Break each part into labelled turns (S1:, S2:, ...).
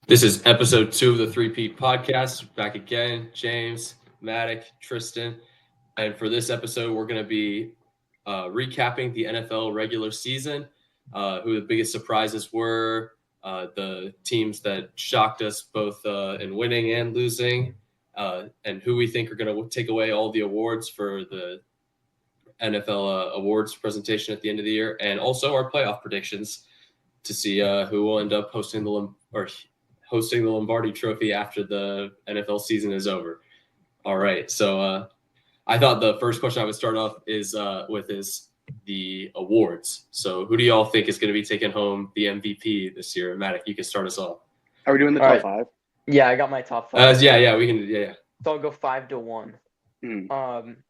S1: This is episode 2 of the Peat podcast. Back again, James, Maddock, Tristan. And for this episode, we're going to be recapping the NFL regular season, who the biggest surprises were, the teams that shocked us both in winning and losing, and who we think are going to take away all the awards for the NFL awards presentation at the end of the year, and also our playoff predictions to see who will end up hosting the Lombardi Trophy after the NFL season is over. All right, so I thought the first question I would start off is the awards. So who do y'all think is going to be taking home the MVP this year? Maddock, you can start us off.
S2: Are we doing the top five?
S3: Yeah, I got my top five.
S1: Yeah, we can. Yeah.
S3: So I'll go 5-1.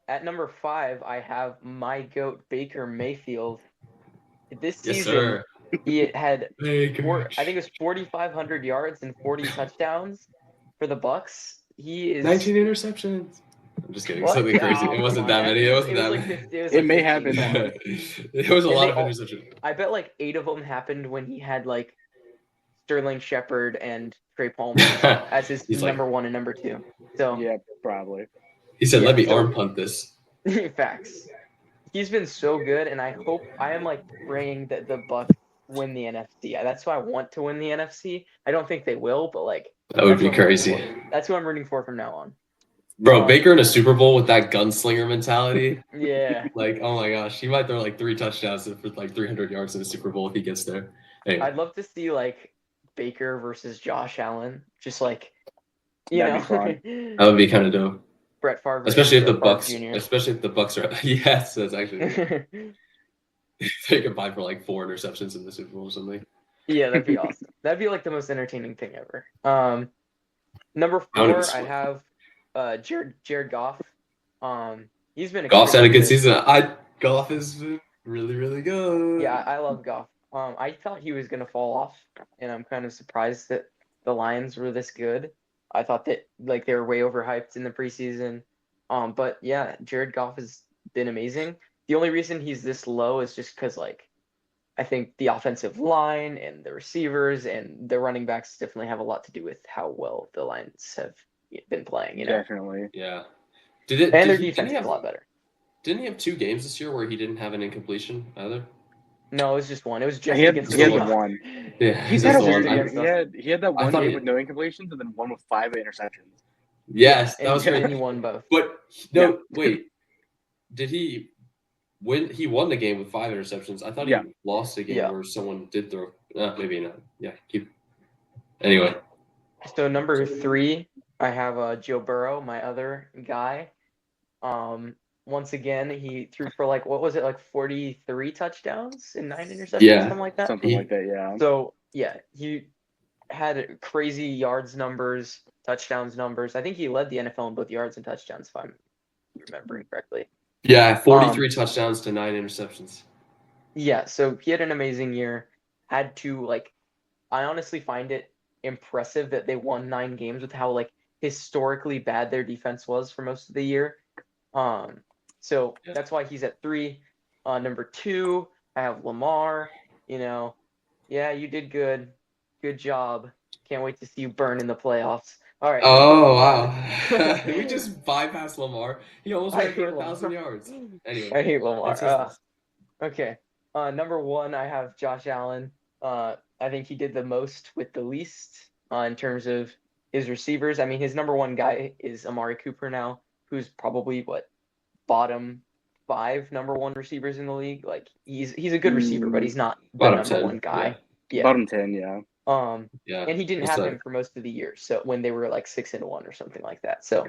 S3: At number 5, I have my GOAT Baker Mayfield. This season, he had I think it was 4,500 yards and 40 touchdowns for the Bucks. He is
S1: 19 interceptions. I'm just kidding. Something crazy. It wasn't that many.
S2: It may have been.
S1: It was a lot of interceptions.
S3: I bet like 8 of them happened when he had like Sterling Shepard and Trey Palmer as his number 1 and number 2. So
S2: yeah, probably.
S1: He said, "Let me arm punt this."
S3: Facts. He's been so good, and I am like praying that the Bucks win the NFC. That's why I want to win the NFC. I don't think they will, but like
S1: that would be crazy.
S3: That's who I'm rooting for from now on.
S1: Bro, Baker in a Super Bowl with that gunslinger mentality.
S3: Yeah.
S1: Like, oh my gosh, he might throw like 3 touchdowns for like 300 yards in a Super Bowl if he gets there. Anyway.
S3: I'd love to see like Baker versus Josh Allen, just like that
S1: would be kind of dope.
S3: Brett Favre,
S1: especially if the Bucks are yes, that's actually they could buy for like 4 interceptions in the Super Bowl or something.
S3: Yeah, that'd be awesome. That'd be like the most entertaining thing ever. Number 4, I have Jared Goff. He's been
S1: Goff's had a good season. Goff has been really, really good.
S3: Yeah, I love Goff. I thought he was gonna fall off, and I'm kind of surprised that the Lions were this good. I thought that like they were way overhyped in the preseason. But yeah, Jared Goff has been amazing. The only reason he's this low is just because like I think the offensive line and the receivers and the running backs definitely have a lot to do with how well the Lions have been playing.
S2: Definitely.
S1: Yeah.
S3: Their defense is a lot better.
S1: Didn't he have 2 games this year where he didn't have an incompletion either?
S3: No, it was just one. It was just
S2: against
S3: the
S2: one.
S1: Yeah,
S2: he had that one game with no incompletions and then one with 5 interceptions.
S1: Yes, that was great.
S3: And he won both.
S1: But wait, did he win? He won the game with 5 interceptions. I thought he lost a game where someone did throw. Maybe not. Yeah, Anyway.
S3: So number 3, I have Joe Burrow, my other guy. Once again, he threw for like 43 touchdowns and 9 interceptions, something like that.
S2: Something like that, yeah.
S3: So yeah, he had crazy yards numbers, touchdowns numbers. I think he led the NFL in both yards and touchdowns, if I'm remembering correctly.
S1: Yeah, 43 touchdowns to 9 interceptions.
S3: Yeah, so he had an amazing year. Had to I honestly find it impressive that they won 9 games with how historically bad their defense was for most of the year. So that's why he's at 3. Number 2, I have Lamar. Yeah, you did good. Good job. Can't wait to see you burn in the playoffs. All right.
S1: Oh, wow. We just bypassed Lamar. He almost ran for 1,000 yards. Anyway.
S3: I hate Lamar. Okay. Number 1, I have Josh Allen. I think he did the most with the least in terms of his receivers. I mean, his number 1 guy is Amari Cooper now, who's probably bottom 5 number 1 receivers in the league. He's a good receiver, but he's not the number 10, 1 guy. Yeah.
S2: Bottom 10, yeah.
S3: And he didn't have him for most of the year. So when they were 6-1 or something like that. So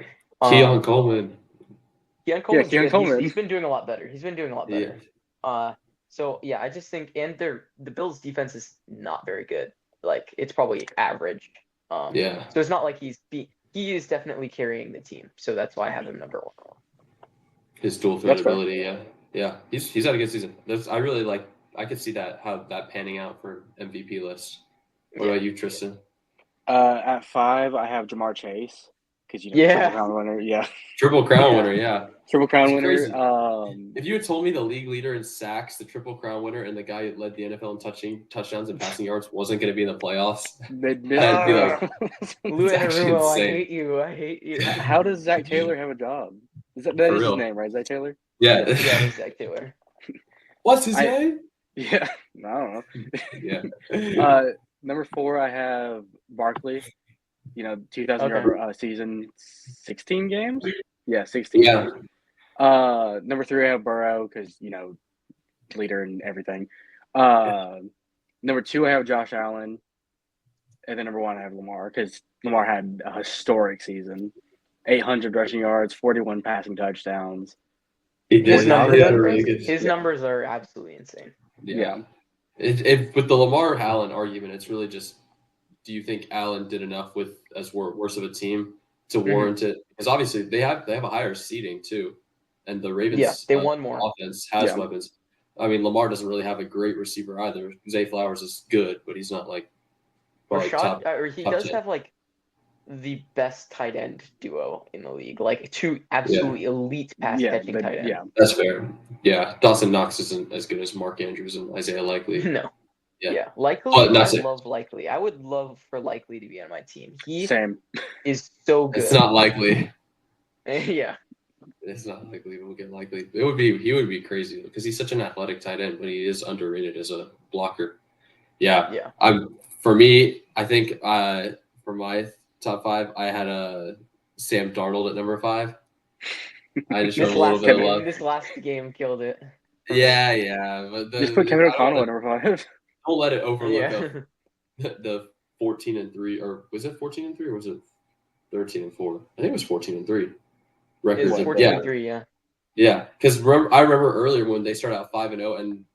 S1: Keon Coleman.
S3: Keon Coleman. He's been doing a lot better. Yeah. So yeah, I just think the Bills' defense is not very good. It's probably average. So it's not like he is definitely carrying the team. So that's why I have him number 1.
S1: His dual threat ability, yeah. He's had a good season. I could see how that panning out for MVP list. What about you, Tristan?
S2: At 5, I have Jamar Chase. because
S3: Yeah.
S2: Triple Crown winner. Yeah.
S1: Triple Crown winner. Yeah.
S2: Triple Crown
S1: It's
S2: winner.
S1: crazy. If you had told me the league leader in sacks, the Triple Crown winner, and the guy who led the NFL in touchdowns and passing yards wasn't going to be in the playoffs,
S2: I'd
S1: be like,
S3: Lou
S1: it's actually
S3: Anarumo, I
S1: insane.
S3: hate you. I hate you.
S2: How does Zach Taylor have a job? That
S1: For
S2: is
S1: real.
S2: his name, right? Zach Taylor?
S1: Yeah.
S3: Yeah, it's Zach Taylor.
S1: What's his name?
S2: Yeah. I don't know.
S1: Yeah.
S2: Number 4, I have Barkley. 2,000 yard season, 16 games. Yeah, 16
S1: Yeah.
S2: games. Number 3, I have Burrow because leader and everything. Number 2, I have Josh Allen, and then number 1, I have Lamar because Lamar had a historic season, 800 rushing yards, 41 passing touchdowns.
S1: He did.
S3: His numbers are absolutely insane.
S1: Yeah. With the Lamar Allen argument, it's really just, do you think Allen did enough with as worse of a team to warrant it? Because obviously they have a higher seeding too, and the Ravens
S3: they won more.
S1: offense has weapons. I mean, Lamar doesn't really have a great receiver either. Zay Flowers is good, but he's not like top.
S3: He does 10. Have like the best tight end duo in the league, like 2 absolutely elite pass catching tight ends.
S2: Yeah,
S1: that's fair. Yeah, Dawson Knox isn't as good as Mark Andrews and Isaiah Likely.
S3: No. Yeah. Likely, love Likely. I would love for Likely to be on my team. He is so good.
S1: It's not likely.
S3: Yeah.
S1: It's not likely we'll get Likely. He would be crazy because he's such an athletic tight end, but he is underrated as a blocker. Yeah. For me, I think for my top 5, I had Sam Darnold at number 5. I just showed a little bit of love.
S3: This last game killed it.
S1: Yeah. But
S2: just put Kevin O'Connell at number 5.
S1: Don't let it overlook the 14-3, or was it 14-3 or was it 13-4? I think it was 14-3.
S3: Record. It was 14-3,
S1: yeah. Because I remember earlier when they started out 5-0, and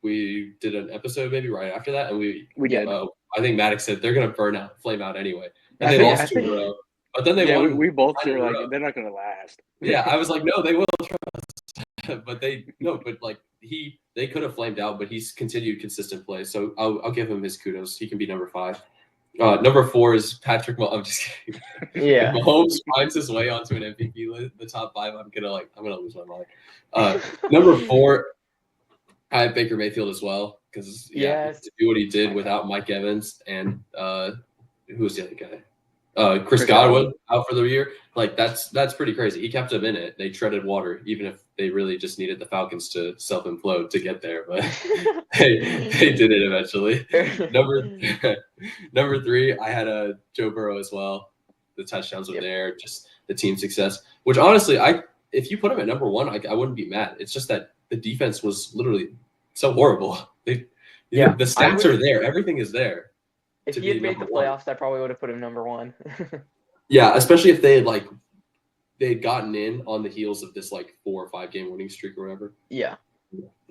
S1: we did an episode maybe right after that, and we
S2: did.
S1: I think Maddox said they're gonna flame out anyway, and they lost 2 in a row. But then they won.
S2: We both were like, they're not gonna last.
S1: Yeah, I was like, no, they will. But they could have flamed out, but he's continued consistent play. So I'll give him his kudos. He can be number 5. Number 4 is Patrick Mahomes. I'm just kidding.
S3: Yeah.
S1: If Mahomes finds his way onto an MVP list, the top 5, I'm gonna lose my mind. Number 4, I have Baker Mayfield as well because to do what he did without Mike Evans and who was the other guy? Chris Godwin out for the year. Like that's pretty crazy. He kept them in it. They treaded water, even if they really just needed the Falcons to self-implode to get there. But they did it eventually. Number 3, I had Joe Burrow as well. The touchdowns were there, just the team success. Which honestly, if you put him at number 1, I wouldn't be mad. It's just that the defense was literally so horrible. The stats are there. Everything is there.
S3: If he had made the playoffs, I probably would have put him number 1.
S1: Yeah, especially if they had gotten in on the heels of this 4 or 5 game winning streak or whatever.
S3: Yeah.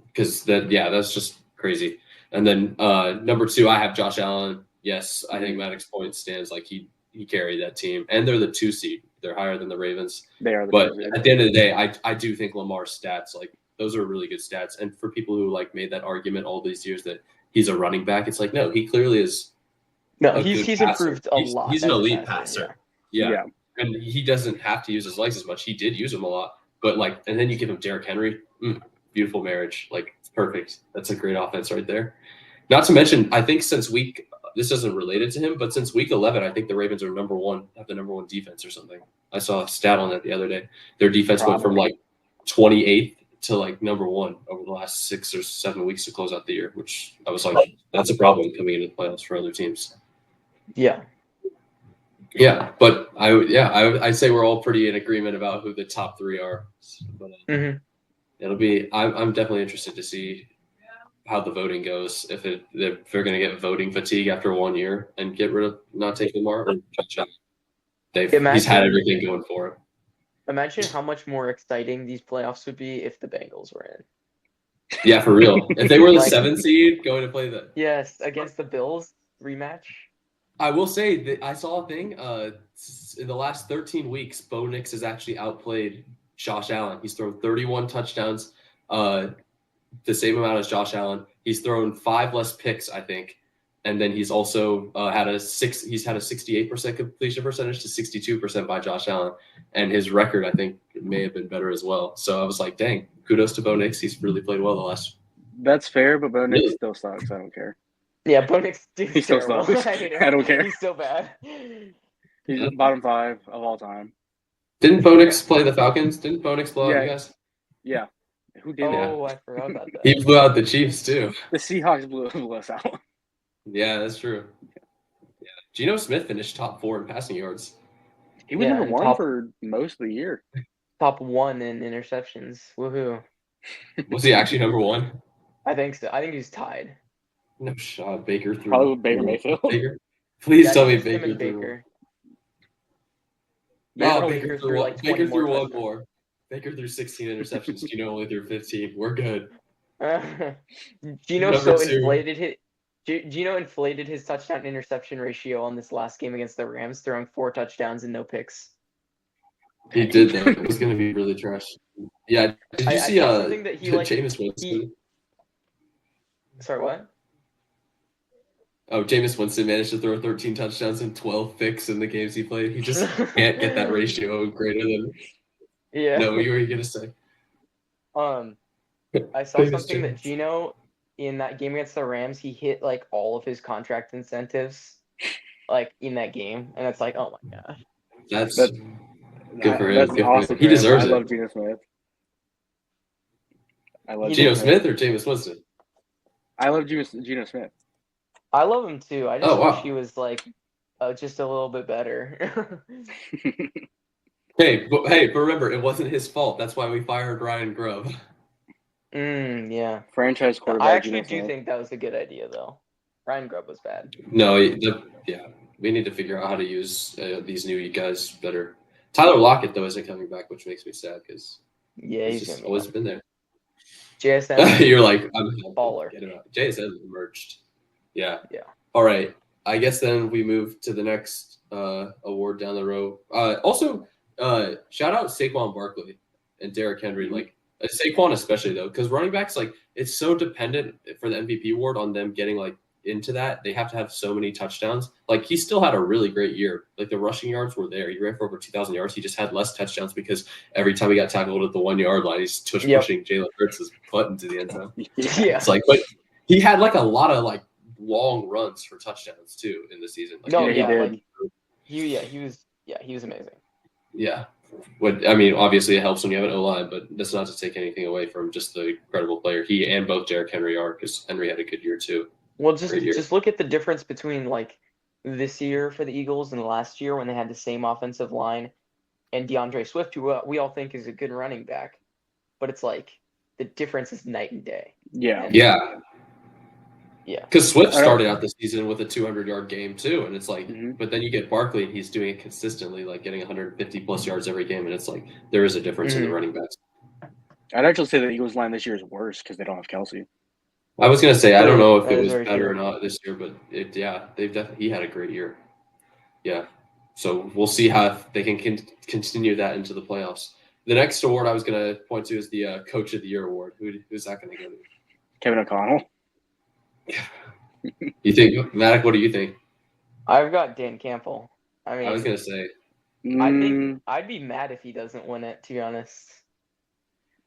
S1: Because that's just crazy. And then number 2, I have Josh Allen. Yes, I think Maddox point stands. He carried that team, and they're the 2 seed. They're higher than the Ravens.
S2: They are.
S1: But at the end of the day, I do think Lamar's stats those are really good stats. And for people who made that argument all these years that he's a running back, it's no, he clearly is.
S3: No, he's improved a lot.
S1: He's an elite passer. Yeah. And he doesn't have to use his legs as much. He did use them a lot. But and then you give him Derrick Henry. Beautiful marriage. It's perfect. That's a great offense right there. Not to mention, I think this isn't related to him, but since week 11, I think the Ravens are have the number 1 defense or something. I saw a stat on that the other day. Their defense went from 28th to number 1 over the last 6 or 7 weeks to close out the year, which I was that's a problem coming into the playoffs for other teams.
S3: Yeah.
S1: Yeah, but I'd say we're all pretty in agreement about who the top 3 are. But, it'll be. I'm definitely interested to see how the voting goes. If they're going to get voting fatigue after 1 year and get rid of not taking Lamar, or he's had everything going for him.
S3: Imagine how much more exciting these playoffs would be if the Bengals were in.
S1: Yeah, for real. If they were the 7th seed going to play
S3: against the Bills rematch.
S1: I will say that I saw a thing in the last 13 weeks, Bo Nix has actually outplayed Josh Allen. He's thrown 31 touchdowns, the same amount as Josh Allen. He's thrown 5 less picks, I think. And then he's also had a 68% completion percentage to 62% by Josh Allen. And his record, I think, may have been better as well. So I was like, dang, kudos to Bo Nix. He's really played well the last.
S2: That's fair, but Bo Nix
S1: Really?
S2: still sucks. I don't care.
S3: Yeah, Bo Nix
S2: He
S3: is
S2: still
S3: terrible.
S2: sucks.
S3: I hate him.
S2: I don't care.
S3: He's so bad.
S2: He's bottom 5 of all time.
S1: Didn't Bo Nix play the Falcons? Didn't Bo Nix blow out you guys?
S2: Yeah. Who did
S3: Oh, I forgot about that.
S1: He blew out the Chiefs too.
S2: The Seahawks blew us out.
S1: Yeah, that's true. Yeah. Geno Smith finished top 4 in passing yards.
S2: He was
S3: Yeah,
S2: number
S3: and
S2: 1
S3: top-
S2: for most of the year.
S3: Top 1 in interceptions. Woohoo.
S1: Was he actually number 1?
S3: I think so. I think he's tied.
S1: No shot. Baker threw.
S2: Probably with Baker Mayfield.
S1: Baker. Please
S3: Yeah, I
S1: tell
S3: think
S1: me
S3: it's him and
S1: Baker threw.
S3: Baker.
S1: Oh,
S3: Baker
S1: Baker
S3: threw
S1: threw
S3: like 20
S1: Baker threw
S3: more
S1: one more. Baker threw 16 interceptions. Geno only threw 15. We're good.
S3: Geno
S1: Number 2.
S3: Geno inflated his touchdown interception ratio on this last game against the Rams, throwing 4 touchdowns and no picks.
S1: He did though. It was gonna be really trash. Yeah. Did you see
S3: something that he, like,
S1: Jameis Winston?
S3: Sorry, what?
S1: Oh, Jameis Winston managed to throw 13 touchdowns and 12 picks in the games he played. He just can't get that ratio greater than.
S3: Yeah.
S1: No, what were you gonna say?
S3: I saw
S1: Famous
S3: something that
S1: Jameis.
S3: Geno in that game against the Rams, he hit like all of his contract incentives, like in that game, and it's like, oh my gosh.
S1: That's
S2: That's
S1: good for him.
S2: That's
S1: Good for
S2: awesome.
S1: him. He deserves
S2: I
S1: it.
S2: love Geno Smith. I love
S1: Geno Smith or Jameis Winston?
S2: I love Geno Smith.
S3: I love him too. I just
S1: Oh, wow.
S3: wish he was like just a little bit better.
S1: Hey, but remember, it wasn't his fault. That's why we fired Ryan Grubb.
S3: Yeah.
S2: Franchise quarterback.
S3: I actually
S2: Geno
S3: do
S2: Smith.
S3: think that was a good idea, though. Ryan Grubb was bad.
S1: No, yeah, we need to figure out how to use these new guys better. Tyler Lockett though isn't coming back, which makes me sad because
S3: Yeah,
S1: he's
S3: he's
S1: just
S3: gonna
S1: always been there.
S3: JSN.
S1: You're like, I'm
S3: Baller.
S1: Get him out. JSN emerged. Yeah.
S3: Yeah.
S1: All right. I guess then we move to the next award down the road. Also, shout out Saquon Barkley and Derrick Henry. Like Saquon especially though, because running backs, like, it's so dependent for the MVP award on them getting like into that. They have to have so many touchdowns. Like, he still had a really great year. Like, the rushing yards were there. He ran for over 2,000 yards. He just had less touchdowns because every time he got tackled at the 1 yard line, he's pushing Jalen Hurts' butt into the end zone.
S3: Yeah.
S1: It's like, but he had like a lot of like long runs for touchdowns too in the season. Like,
S3: No,
S2: he
S3: yeah,
S2: did.
S3: like he was amazing.
S1: Yeah. What I mean, obviously it helps when you have an O-line, but that's not to take anything away from just the incredible player he and both Derrick Henry are, because Henry had a good year too.
S3: Well,
S1: Great year.
S3: just look at the difference between like this year for the Eagles and last year when they had the same offensive line and DeAndre Swift, who we all think is a good running back, but it's like the difference is night and day.
S2: Yeah.
S1: Yeah.
S3: Yeah.
S1: Because Swift started out the season with a 200-yard game too, and it's like,
S2: Mhm.
S1: but then you get Barkley and he's doing it consistently, like getting 150 plus yards every game, and it's like there is a difference in the running backs.
S2: I'd actually say the Eagles line this year is worse because they don't have Kelsey.
S1: I was gonna say I don't know if
S3: That
S1: it
S3: is
S1: was
S3: very
S1: better
S3: true.
S1: or not this year, but they've definitely he had a great year. Yeah, so we'll see how they can continue that into the playoffs. The next award I was gonna point to is the Coach of the Year award. Who's that gonna go to?
S2: Kevin O'Connell.
S1: You think, Matic? What do you think?
S3: I've got Dan Campbell. I mean,
S1: I was gonna say,
S3: I think I'd be mad if he doesn't win it, to be honest.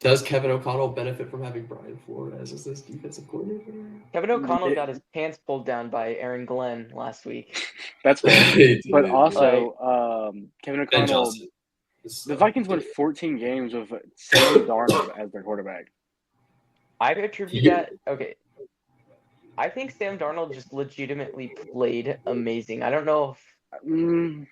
S1: does Kevin O'Connell benefit from having Brian Flores as his defensive coordinator?
S3: Kevin O'Connell got his pants pulled down by Aaron Glenn last week.
S2: That's fair.
S1: He did,
S2: But
S1: yeah.
S2: also, Kevin
S1: Ben
S2: O'Connell.
S1: Johnson.
S2: The Vikings won 14 games with Sam Darnold as their quarterback.
S3: I attribute that. Okay. I think Sam Darnold just legitimately played amazing. I don't know if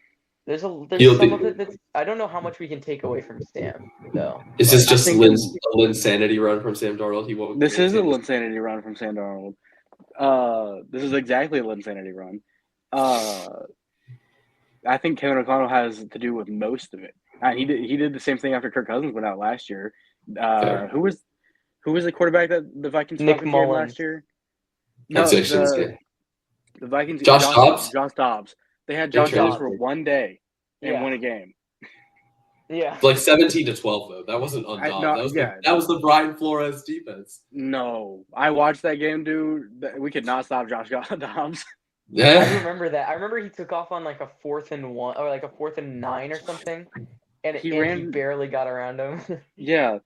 S3: there's some of it that's I don't know how much we can take away from Sam though.
S1: Is this just
S2: think
S1: a Linsanity run from Sam Darnold? He won't.
S2: This is a Linsanity run from Sam Darnold. This is exactly a Linsanity run. I think Kevin O'Connell has to do with most of it. He did the same thing after Kirk Cousins went out last year. Who was the quarterback that the Vikings
S3: Nick
S2: Mullins
S3: Mullins
S2: last year?
S1: No,
S2: the Vikings.
S1: Josh Dobbs?
S2: Josh Dobbs. They had Josh
S1: traded
S2: Dobbs for one day and won a game.
S3: Yeah.
S1: Like 17-12 though. That wasn't on Dobbs. That was the Brian Flores defense.
S2: No, I watched that game, dude. We could not stop Josh Dobbs.
S1: Yeah.
S3: I remember that. I remember he took off on like a 4th and 1 or like a 4th and 9 or something, and he barely got around him.
S2: Yeah.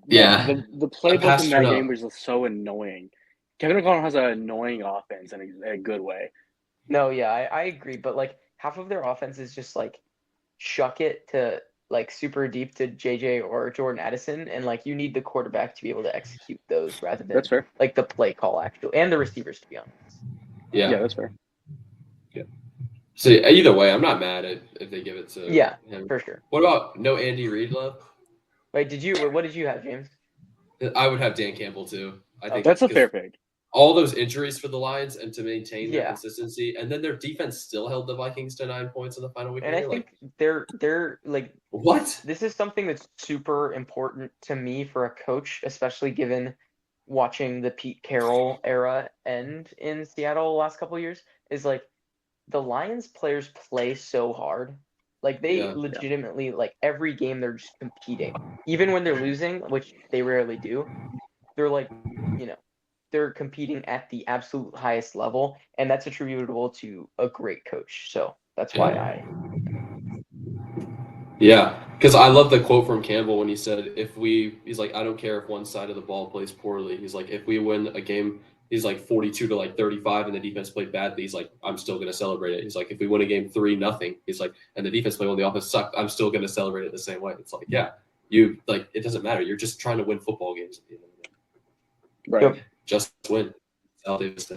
S1: Yeah.
S2: The playbook in that game was just so annoying. Kevin O'Connell has an annoying offense in a good way.
S3: No, yeah, I agree, but like half of their offense is just like chuck it to like super deep to JJ or Jordan Addison, and like you need the quarterback to be able to execute those rather than
S2: That's fair.
S3: like the play call actually, and the receivers to be honest.
S1: Yeah,
S2: that's fair.
S1: Yeah. So either way, I'm not mad if they give it to him.
S3: For sure.
S1: What about no Andy Reid love?
S3: Wait, what did you have, James?
S1: I would have Dan Campbell too. I think
S2: that's a fair pick.
S1: All those injuries for the Lions and to maintain their consistency, and then their defense still held the Vikings to 9 points in the final week.
S3: And I think they're like,
S1: what?
S3: This is something that's super important to me for a coach, especially given watching the Pete Carroll era end in Seattle the last couple of years. Is like the Lions players play so hard. Like they legitimately, like every game they're just competing. Even when they're losing, which they rarely do, they're like, they're competing at the absolute highest level, and that's attributable to a great coach. So that's why
S1: Yeah, because I love the quote from Campbell when he said, he's like, I don't care if one side of the ball plays poorly. He's like, if we win a game, he's like 42 to like 35 and the defense played badly, he's like, I'm still going to celebrate it. He's like, if we win a game 3-0, he's like, and the defense played well, the offense sucked, I'm still going to celebrate it the same way. It's like, yeah, it doesn't matter. You're just trying to win football games.
S2: Right.
S3: Yep.
S1: Just win. Al Davis.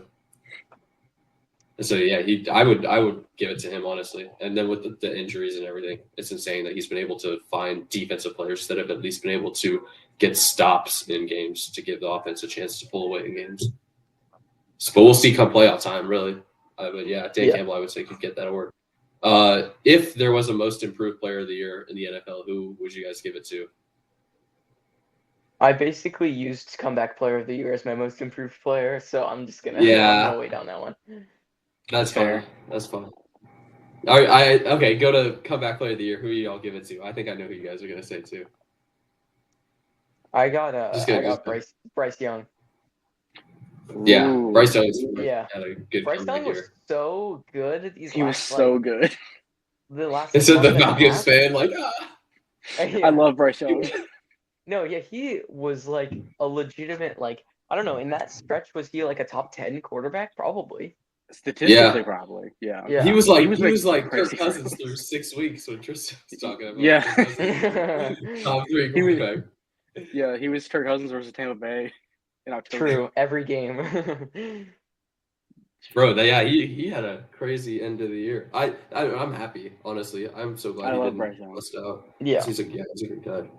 S1: So yeah, I would give it to him honestly. And then with the injuries and everything, it's insane that he's been able to find defensive players that have at least been able to get stops in games to give the offense a chance to pull away in games. So, but we'll see come playoff time, really. But yeah, Dan Campbell, I would say, could get that award. If there was a most improved player of the year in the NFL, who would you guys give it to?
S3: I basically used comeback player of the year as my most improved player, so I'm just gonna wait on that one.
S1: That's fair. That's fine. All right, okay, go to comeback player of the year. Who do y'all give it to? I think I know who you guys are gonna say too.
S3: I got Bryce Young.
S1: Yeah,
S2: Ooh.
S1: Bryce Young
S3: had
S1: a good
S3: Bryce Young was so good.
S2: He was so good.
S3: The last.
S1: It said the Falcons fan like.
S2: I love Bryce Young.
S3: No, yeah, he was like a legitimate I don't know. In that stretch, was he like a top 10 quarterback? Probably.
S2: Statistically, probably. Yeah.
S1: He was like Kirk Cousins through 6 weeks when Tristan was talking about.
S2: Yeah.
S1: Top 3 quarterback.
S2: He was Kirk Cousins versus Tampa Bay in October.
S3: True, every game.
S1: Bro, he had a crazy end of the year. I'm happy, honestly. I'm so glad he didn't bust out.
S3: Yeah.
S1: He's a good guy.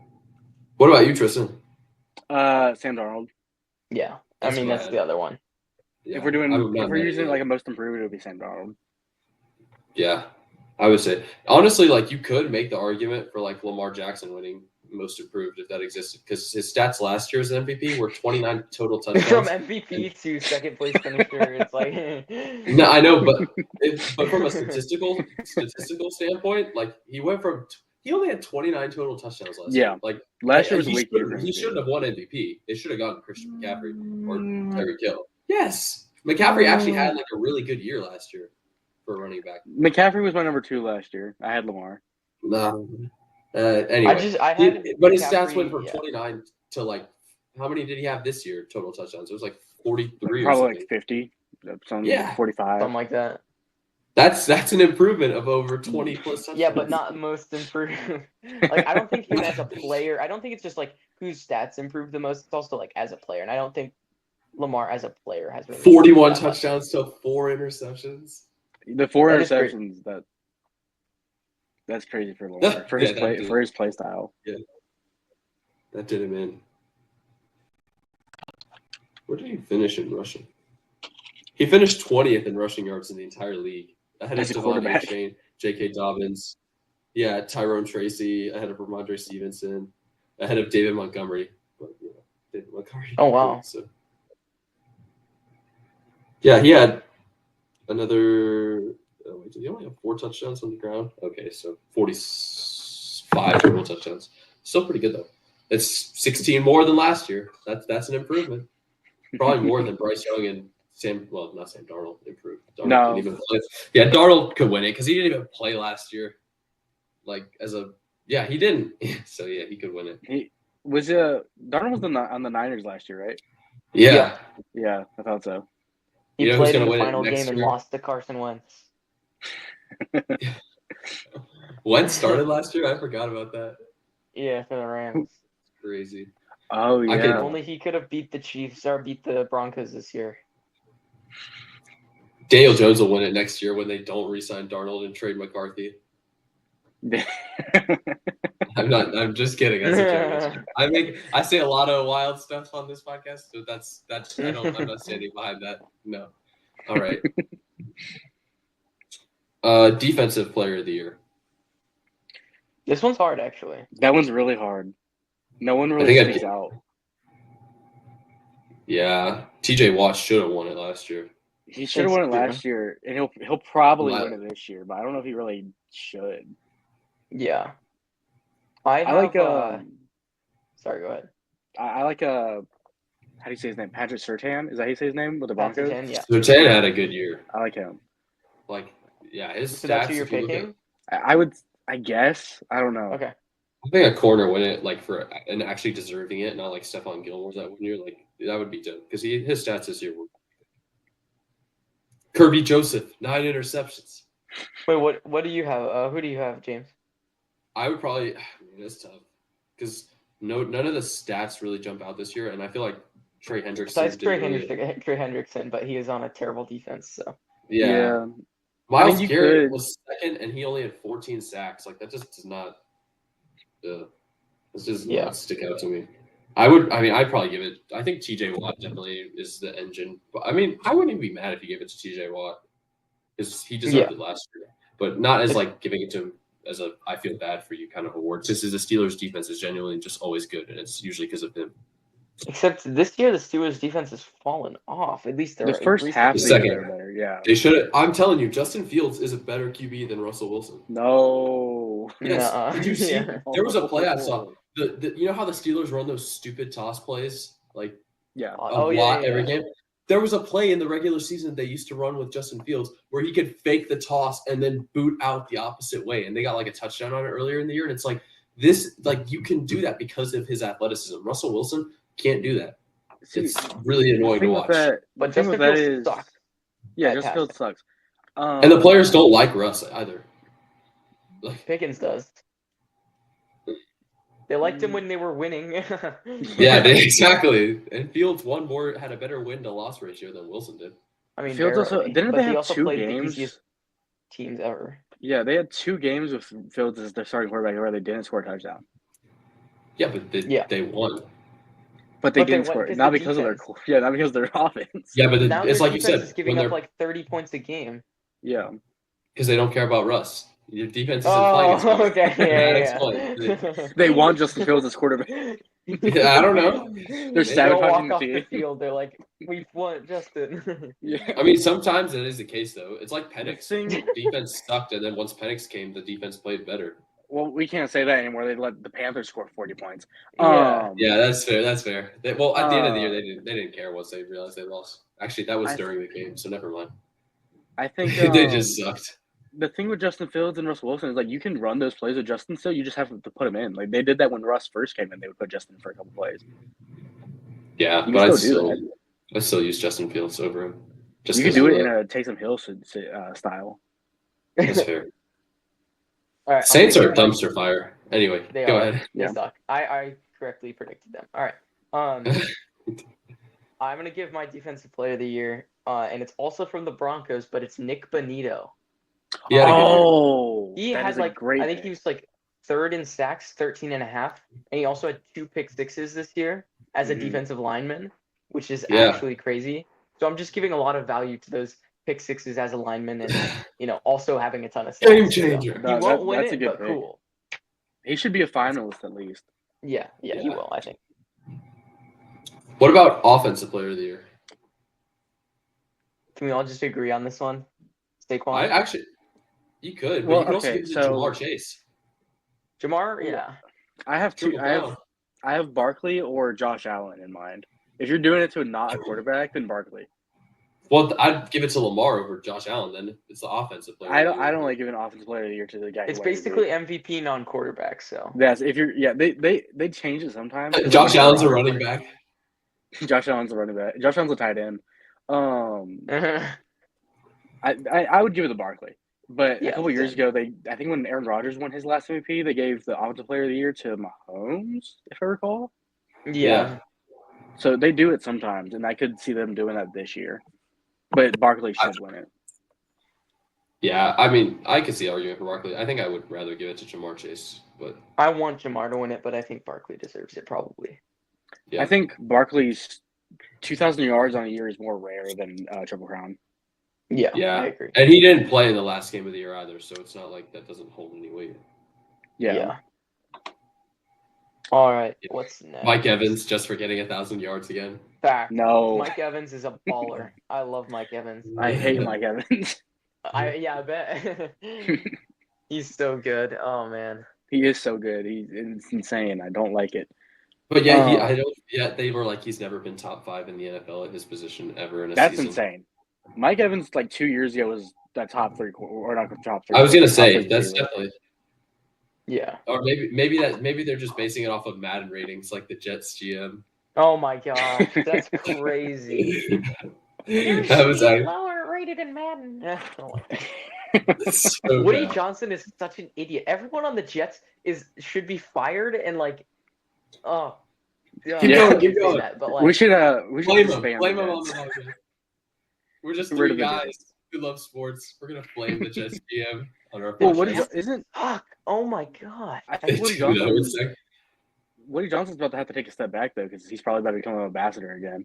S1: What about you, Tristan?
S2: Sam Darnold.
S3: Yeah, I mean that's the other one.
S2: Yeah, if we're using like a most improved, it would be Sam Darnold.
S1: Yeah, I would say honestly, like you could make the argument for like Lamar Jackson winning most improved if that existed, because his stats last year as an MVP were 29 total touchdowns.
S3: From MVP to second place finisher, it's like.
S1: No, I know, but from a statistical standpoint, like he only had 29 total touchdowns last year. Like
S2: last year was a weak year.
S1: He shouldn't have won MVP. They should have gotten Christian McCaffrey or Tyreek Hill. Yes, McCaffrey actually had like a really good year last year for a running back.
S2: McCaffrey was my number 2 last year. I had Lamar.
S1: No. Anyway, but his stats went from 29 to like, how many did he have this year total touchdowns? It was like 43
S2: probably
S1: or something.
S2: Like 50.
S3: 45. Something like that.
S1: That's an improvement of over 20 plus touchdowns.
S3: Yeah, but not most improved. Like I don't think him as a player. I don't think it's just like whose stats improved the most. It's also like as a player, and I don't think Lamar as a player has really
S1: 41 touchdowns to 4 interceptions.
S2: The 4 interceptions that's crazy for Lamar for his play style.
S1: Yeah, that did him in. Where did he finish in rushing? He finished 20th in rushing yards in the entire league. Ahead of Devontae Shane, J.K. Dobbins, Tyrone Tracy, ahead of Ramondre Stevenson, ahead of David Montgomery. But, David Montgomery.
S3: Oh wow!
S1: So, yeah, he had another. Oh, wait, did he only have 4 touchdowns on the ground? Okay, so 5 total touchdowns. Still pretty good though. It's 16 more than last year. That's an improvement. Probably more than Bryce Young and not Sam Darnold improved. Darnold didn't even play. Yeah, Darnold could win it because he didn't even play last year. He didn't. So yeah, he could win it.
S2: Darnold was on the Niners last year, right?
S1: Yeah.
S2: Yeah, I thought so.
S3: He played in the final game and lost to Carson Wentz.
S1: Wentz started last year? I forgot about that.
S3: Yeah, for the Rams.
S1: Crazy.
S2: Oh, yeah.
S3: Only he could have beat the Chiefs or beat the Broncos this year.
S1: Daniel Jones will win it next year when they don't re-sign Darnold and trade McCarthy. I'm just kidding. That's a joke. I say a lot of wild stuff on this podcast, so I'm not standing behind that. No. All right. Defensive player of the year.
S3: This one's hard, actually.
S2: That one's really hard. No one really sticks out.
S1: Yeah, TJ Watt should have won it last year.
S2: He should have won it last year, and he'll probably win it this year, but I don't know if he really should.
S3: Yeah.
S2: I like
S3: sorry, go ahead.
S2: I like how do you say his name? Patrick Surtain? Is that how you say his name with the Broncos?
S1: Surtain had a good year.
S2: I like him.
S1: His
S3: so
S1: stats.
S3: That's who you're picking?
S2: I guess. I don't know.
S3: Okay.
S1: I think a corner win it and actually deserving it, not like Stephon Gilmore's that 1 year. That would be dope because his stats this year were. Kirby Joseph, 9 interceptions.
S3: Wait, what do you have? Who do you have, James?
S1: I would probably. It's tough because none of the stats really jump out this year, and I feel like Trey Hendrickson.
S3: Besides Trey Hendrickson, but he is on a terrible defense. So
S1: yeah. Myles Garrett was second, and he only had 14 sacks. That just does not. This does not stick out to me. I'd probably give it. I think TJ Watt definitely is the engine. But I wouldn't even be mad if you gave it to TJ Watt because he deserved it last year. But not as giving it to him as a I feel bad for you kind of award. Just as the Steelers defense is genuinely just always good, and it's usually because of him.
S3: Except this year, the Steelers defense has fallen off. At least
S2: the first half.
S1: The second,
S2: better. Yeah,
S1: they should. I'm telling you, Justin Fields is a better QB than Russell Wilson.
S2: No.
S1: Yes. Did you see? There was a play I saw. You know how the Steelers run those stupid toss plays every game? There was a play in the regular season they used to run with Justin Fields where he could fake the toss and then boot out the opposite way, and they got a touchdown on it earlier in the year. And it's you can do that because of his athleticism. Russell Wilson can't do that. It's really annoying to watch.
S3: But Justin Fields sucks.
S2: Yeah, Justin Fields sucks.
S1: And the players don't like Russ either.
S3: Pickens does. They liked him when they were winning.
S1: Exactly. And Fields had a better win-to-loss ratio than Wilson did.
S2: Fields also didn't they have 2 games?
S3: The easiest teams ever.
S2: Yeah, they had 2 games with Fields as their starting quarterback where they didn't score a touchdown.
S1: Yeah, but they won.
S2: But they didn't score, not because of their offense.
S1: Yeah, but it's like you said,
S3: is giving up 30 points a game.
S2: Yeah,
S1: because they don't care about Russ. Your defense isn't playing as well.
S3: Okay,
S2: they want Justin Fields as quarterback.
S1: I don't know.
S2: They're sabotaging the team.
S3: The field. They're like, we want Justin.
S2: Yeah.
S1: Sometimes it is the case though. It's like Penix. Defense sucked, and then once Penix came, the defense played better.
S2: Well, we can't say that anymore. They let the Panthers score 40 points.
S1: Yeah, that's fair. That's fair. At the end of the year, they didn't care once they realized they lost. Actually, that was during the game, so never mind.
S2: I think
S1: they just sucked.
S2: The thing with Justin Fields and Russell Wilson is you can run those plays with Justin still. You just have to put him in. They did that when Russ first came in. They would put Justin for a couple plays.
S1: Yeah, but I still use Justin Fields over him.
S2: You can do it in a Taysom Hill style.
S1: That's fair.
S3: All right,
S1: Saints are dumpster fire. Anyway, go ahead.
S3: They suck. I correctly predicted them. All right. I'm gonna give my defensive player of the year, and it's also from the Broncos, but it's Nick Bonito.
S2: He had
S3: I think he was 3rd in sacks, 13.5, and he also had 2 pick sixes this year as a defensive lineman, which is actually crazy. So I'm just giving a lot of value to those pick sixes as a lineman, and also having a ton of sacks.
S1: Game changer.
S3: He won't win it, but cool.
S2: He should be a finalist at least.
S3: Yeah, he will, I think.
S1: What about offensive player of the year?
S3: Can we all just agree on this one? Saquon?
S1: You could. But you could also give it to Jamar Chase.
S3: Jamar, yeah.
S2: I have two.
S1: Triple down.
S2: I have Barkley or Josh Allen in mind. If you're doing it to not a quarterback, then Barkley.
S1: Well, I'd give it to Lamar over Josh Allen. Then it's the offensive player.
S2: I don't like giving offensive player of the year to the guy.
S3: It's
S2: who
S3: basically MVP non-quarterback. So
S2: Yes, if you're they change it sometimes.
S1: Josh Allen's a running back.
S2: Josh Allen's a running back. Josh Allen's a tight end. I would give it to Barkley. But a couple years ago, I think when Aaron Rodgers won his last MVP, they gave the offensive player of the year to Mahomes, if I recall.
S3: Yeah.
S2: So they do it sometimes, and I could see them doing that this year. But Barkley should win it.
S1: Yeah, I mean, I could see the argument for Barkley. I think I would rather give it to Jamar Chase, but
S3: I want Jamar to win it, but I think Barkley deserves it probably.
S2: Yeah. I think Barkley's 2,000 yards on a year is more rare than Triple Crown.
S3: Yeah, I agree.
S1: And he didn't play in the last game of the year either, so it's not like that doesn't hold any weight.
S2: Yeah.
S3: All right, what's next?
S1: Mike Evans just for getting 1,000 yards again.
S3: Fact.
S2: No.
S3: Mike Evans is a baller. I love Mike Evans.
S2: I hate Mike Evans.
S3: I bet. He's so good. Oh man.
S2: He is so good. It's insane. I don't like it.
S1: But yeah, they were like he's never been top 5 in the NFL at his position ever in a season.
S2: That's insane. Mike Evans, like 2 years ago, was the top 3 or not top 3.
S1: I was gonna say that's definitely.
S3: Yeah.
S1: Or maybe they're just basing it off of Madden ratings, like the Jets GM.
S3: Oh my gosh, that's crazy.
S1: That was
S3: lower rated in Madden.
S1: So
S3: Woody Johnson is such an idiot. Everyone on the Jets should be fired and like, oh.
S1: Keep going.
S2: That, but like, we should
S1: blame him on the podcast. We're just 3 guys who love sports. We're gonna blame the Jets GM on our.
S2: Well, isn't?
S3: Fuck! Oh my god!
S2: I think Woody Johnson's about to have to take a step back though, because he's probably about to become an ambassador again.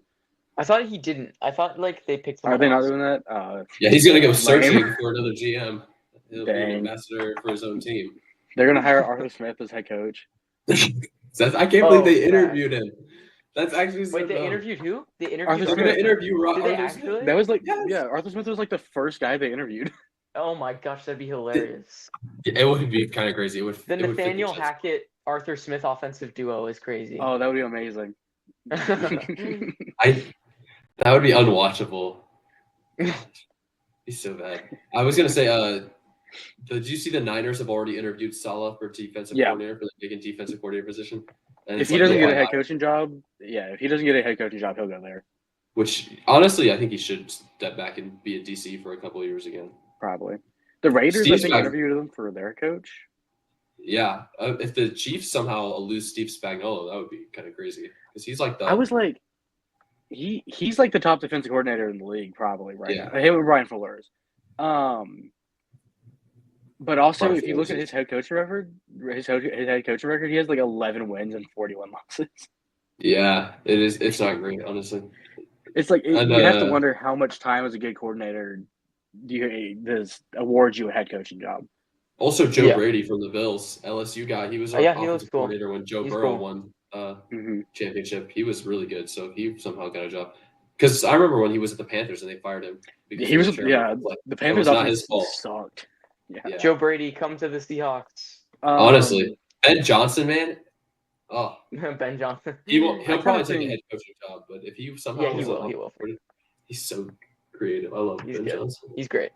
S3: I thought he didn't. I thought like they picked.
S2: Are they not doing that?
S1: Yeah, he's gonna go searching for another GM. He'll be an ambassador for his own team.
S2: They're gonna hire Arthur Smith as head coach.
S1: I can't believe they interviewed him. That's actually so
S3: wait. They
S1: dumb.
S3: interviewed who? They interviewed.
S2: Arthur
S1: They're
S2: Smith.
S1: gonna interview Rob.
S3: Did they actually?
S2: That was like Arthur Smith was like the first guy they interviewed.
S3: Oh my gosh, that'd be hilarious.
S1: It would be kind of crazy.
S3: The Nathaniel Hackett Arthur Smith offensive duo is crazy.
S2: Oh, that would be amazing.
S1: That would be unwatchable. He's so bad. I was gonna say, did you see the Niners have already interviewed Saleh for defensive coordinator for the big defensive coordinator position? And
S2: if he doesn't get a head coaching job, if he doesn't get a head coaching job, he'll go there.
S1: Which honestly, I think he should step back and be a DC for a couple of years again.
S2: Probably. The Raiders, I think, interviewed him for their coach.
S1: Yeah, if the Chiefs somehow lose Steve Spagnuolo, that would be kind of crazy because he's like the.
S2: I was like, he's like the top defensive coordinator in the league, probably right now. Him and Brian Flores. But also, if you look at his head coaching record, he has like 11 wins and 41 losses.
S1: Yeah, it is. It's not great, honestly.
S2: It's like you have to wonder how much time as a good coordinator this awards you a head coaching job.
S1: Also, Joe Brady from the Bills, LSU guy. He was our offensive coordinator when Joe Burrow won championship. He was really good, so he somehow got a job. Because I remember when he was at the Panthers and they fired him.
S2: The Panthers
S1: not his fault.
S2: Sucked.
S3: Yeah. Joe Brady, come to the Seahawks.
S1: Honestly, Ben Johnson, man. Oh,
S3: Ben Johnson.
S1: He'll probably take a head coaching job, but if he somehow
S3: he will.
S1: He's so creative. I love Ben Johnson.
S3: He's great.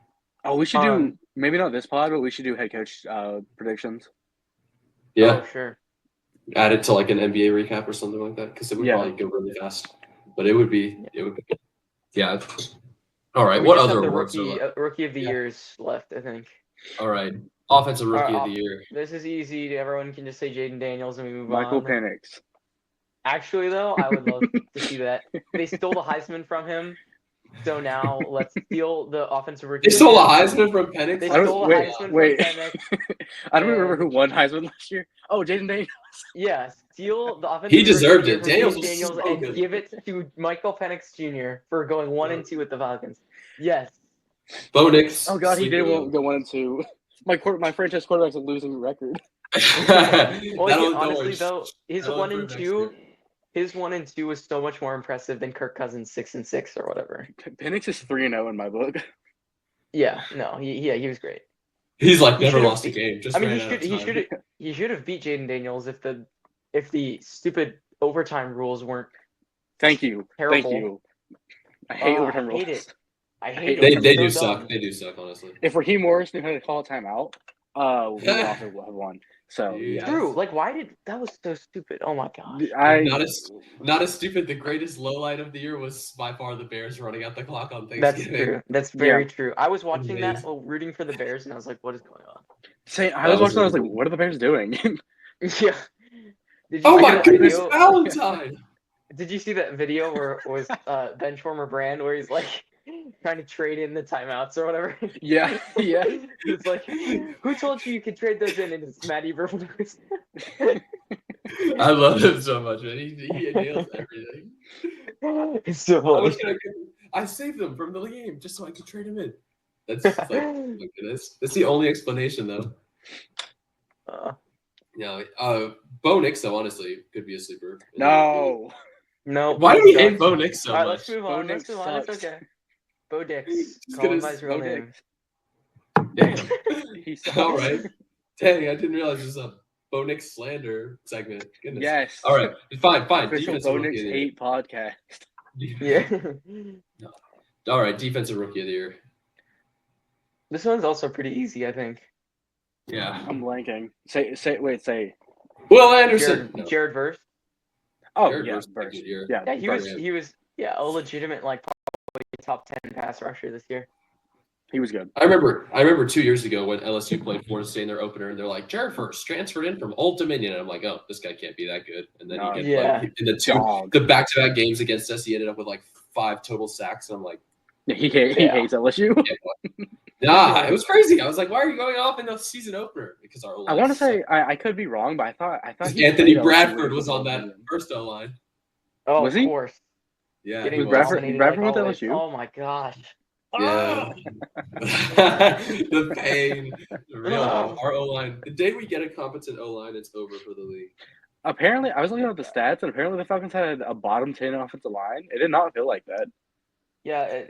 S2: Oh, we should do maybe not this pod, but we should do head coach predictions.
S1: Yeah,
S3: oh, sure.
S1: Add it to like an NBA recap or something like that because it would probably go really fast. But it would be. Yeah. All right. What other awards are left?
S3: Rookie of the years left, I think.
S1: All right. Offensive rookie of the year.
S3: This is easy. Everyone can just say Jaden Daniels and we move
S2: Michael
S3: on.
S2: Penix.
S3: Actually, though, I would love to see that. They stole the Heisman from him. So now let's steal the offensive rookie.
S1: They stole the Heisman from Penix?
S3: They stole the Heisman from Penix.
S2: I don't remember who won Heisman last year. Oh, Jaden Daniels.
S3: Yeah, steal the offensive
S1: He deserved
S3: rookie
S1: it. Daniels
S3: and give it to Michael Penix Jr. for going 1-2 with the Falcons. Yes.
S1: Bo Nix.
S2: Oh, God, he did go 1-2. My franchise quarterback's a losing record.
S3: Well, honestly, though, his 1-2 was so much more impressive than Kirk Cousins' 6-6 or whatever.
S2: Penix is 3-0 in my book.
S3: Yeah, no, he was great.
S1: He's like
S3: He
S1: never
S3: should've
S1: lost a
S3: beat-
S1: game. Just
S3: I mean,
S1: ran out of time.
S3: he should have beat Jaden Daniels if the stupid overtime rules weren't
S2: Thank you.
S3: terrible.
S2: Thank you. I hate
S3: Oh,
S2: overtime
S3: I
S2: rules.
S3: hate it. I
S2: hate
S3: hate
S1: They
S3: it.
S1: they
S3: It's
S1: do
S3: so
S1: suck.
S3: dumb.
S1: They do suck, honestly.
S2: If Raheem Morris knew how to call a timeout, we also would have won. So
S1: Yeah.
S3: True. Like, that was so stupid? Oh my gosh.
S1: Not as stupid. The greatest low light of the year was by far the Bears running out the clock on
S3: That's
S1: Thanksgiving.
S3: true. That's very true. I was watching that, rooting for the Bears, and I was like, "What is going on?"
S2: I was watching. I was like, "What are the Bears doing?"
S3: Yeah. Did you
S1: Oh
S3: see
S1: my
S3: that
S1: goodness,
S3: video?
S1: Valentine!
S3: Did you see that video where it was bench warmer Brand where he's like trying to trade in the timeouts or whatever?
S2: Yeah.
S3: He's like, "Who told you could trade those in?" And it's Matty Verflux.
S1: I love him so much, man. He nails everything.
S3: It's so funny.
S1: I saved them from the game just so I could trade him in. That's just like, oh my goodness. That's the only explanation, though. Bo Nix, though, honestly, could be a sleeper.
S2: No.
S1: Why do we hate Bo Nix so
S3: All right,
S1: much?
S3: let's move on.
S2: Bo
S3: Let's
S2: Nix
S3: move on. It's
S2: sucks.
S3: okay. Bo Dix.
S1: Just
S3: Call him
S1: gonna
S3: by his real
S2: Bo
S3: name.
S2: Dix. He sucks.
S1: All right. Dang, I didn't realize this was a Bo Nix slander segment. Goodness.
S2: Yes.
S1: All right. Fine.
S2: Official
S1: Defensive
S2: Bo
S1: rookie
S2: Nix
S1: of the year.
S2: hate podcast.
S3: Yeah.
S1: All right. Defensive rookie of the year.
S3: This one's also pretty easy, I think.
S1: Yeah.
S2: I'm blanking. Say.
S1: Will Anderson.
S3: Jared Verse.
S2: Oh,
S1: Jared
S2: yeah,
S1: Verse had a
S2: Verse.
S1: good year.
S2: Yeah,
S3: he was a legitimate like probably top 10 pass rusher this year.
S2: he was good.
S1: I remember 2 years ago when LSU played Florida State in their opener, and they're like, Jared Verse transferred in from Old Dominion, and I'm like, oh, this guy can't be that good. And then he had in the back-to-back games against us, he ended up with like 5 total sacks, and I'm like,
S2: He hates LSU.
S1: Nah, it was crazy. I was like, why are you going off in the season opener? Because our
S2: I want to say I could be wrong, but I thought
S1: Anthony Bradford was on that first O line.
S3: Oh,
S2: was
S3: of
S2: he?
S3: cors
S1: Yeah,
S3: getting
S2: Bradford
S3: dominated
S2: with
S3: like
S2: LSU?
S3: Oh my gosh.
S1: Yeah. The pain. Real our O line. The day we get a competent O line, it's over for the league.
S2: Apparently, I was looking at the stats, and apparently the Falcons had a bottom 10 offensive line. It did not feel like that.
S3: Yeah.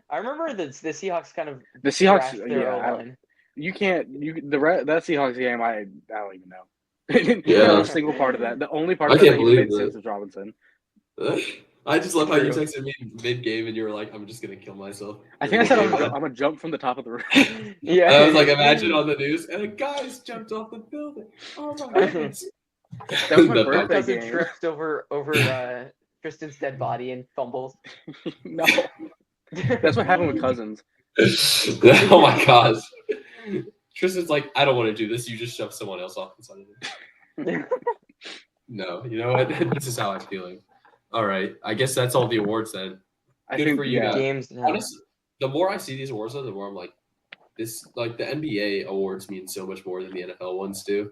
S3: I remember the Seahawks kind of
S2: The Seahawks,
S3: their O-line.
S2: That Seahawks game, I don't even know.
S1: Yeah.
S2: Not a single part of that. The only part of
S1: I
S2: that
S1: can't
S2: even made
S1: believe
S2: sense was Robinson.
S1: I just love how you
S3: True.
S1: texted me mid-game and you were like, I'm just going to kill myself.
S2: I think I said I'm going to jump from the top of the roof.
S3: Yeah.
S1: I was like, imagine on the news, and a guy's jumped off the building. Oh, my goodness.
S2: That was my
S1: My
S2: birthday
S3: cousin
S2: game.
S3: trips over Tristan's dead body and fumbles.
S2: No. That's what happened with Cousins.
S1: Oh, my gosh. Tristan's like, I don't want to do this. You just shove someone else off the side of it. No, you know what? This is how I'm feeling. All right. I guess that's all the awards then. Good for you guys.
S3: Games.
S1: Honestly, the more I see these awards, though, the more I'm like, the NBA awards mean so much more than the NFL ones do.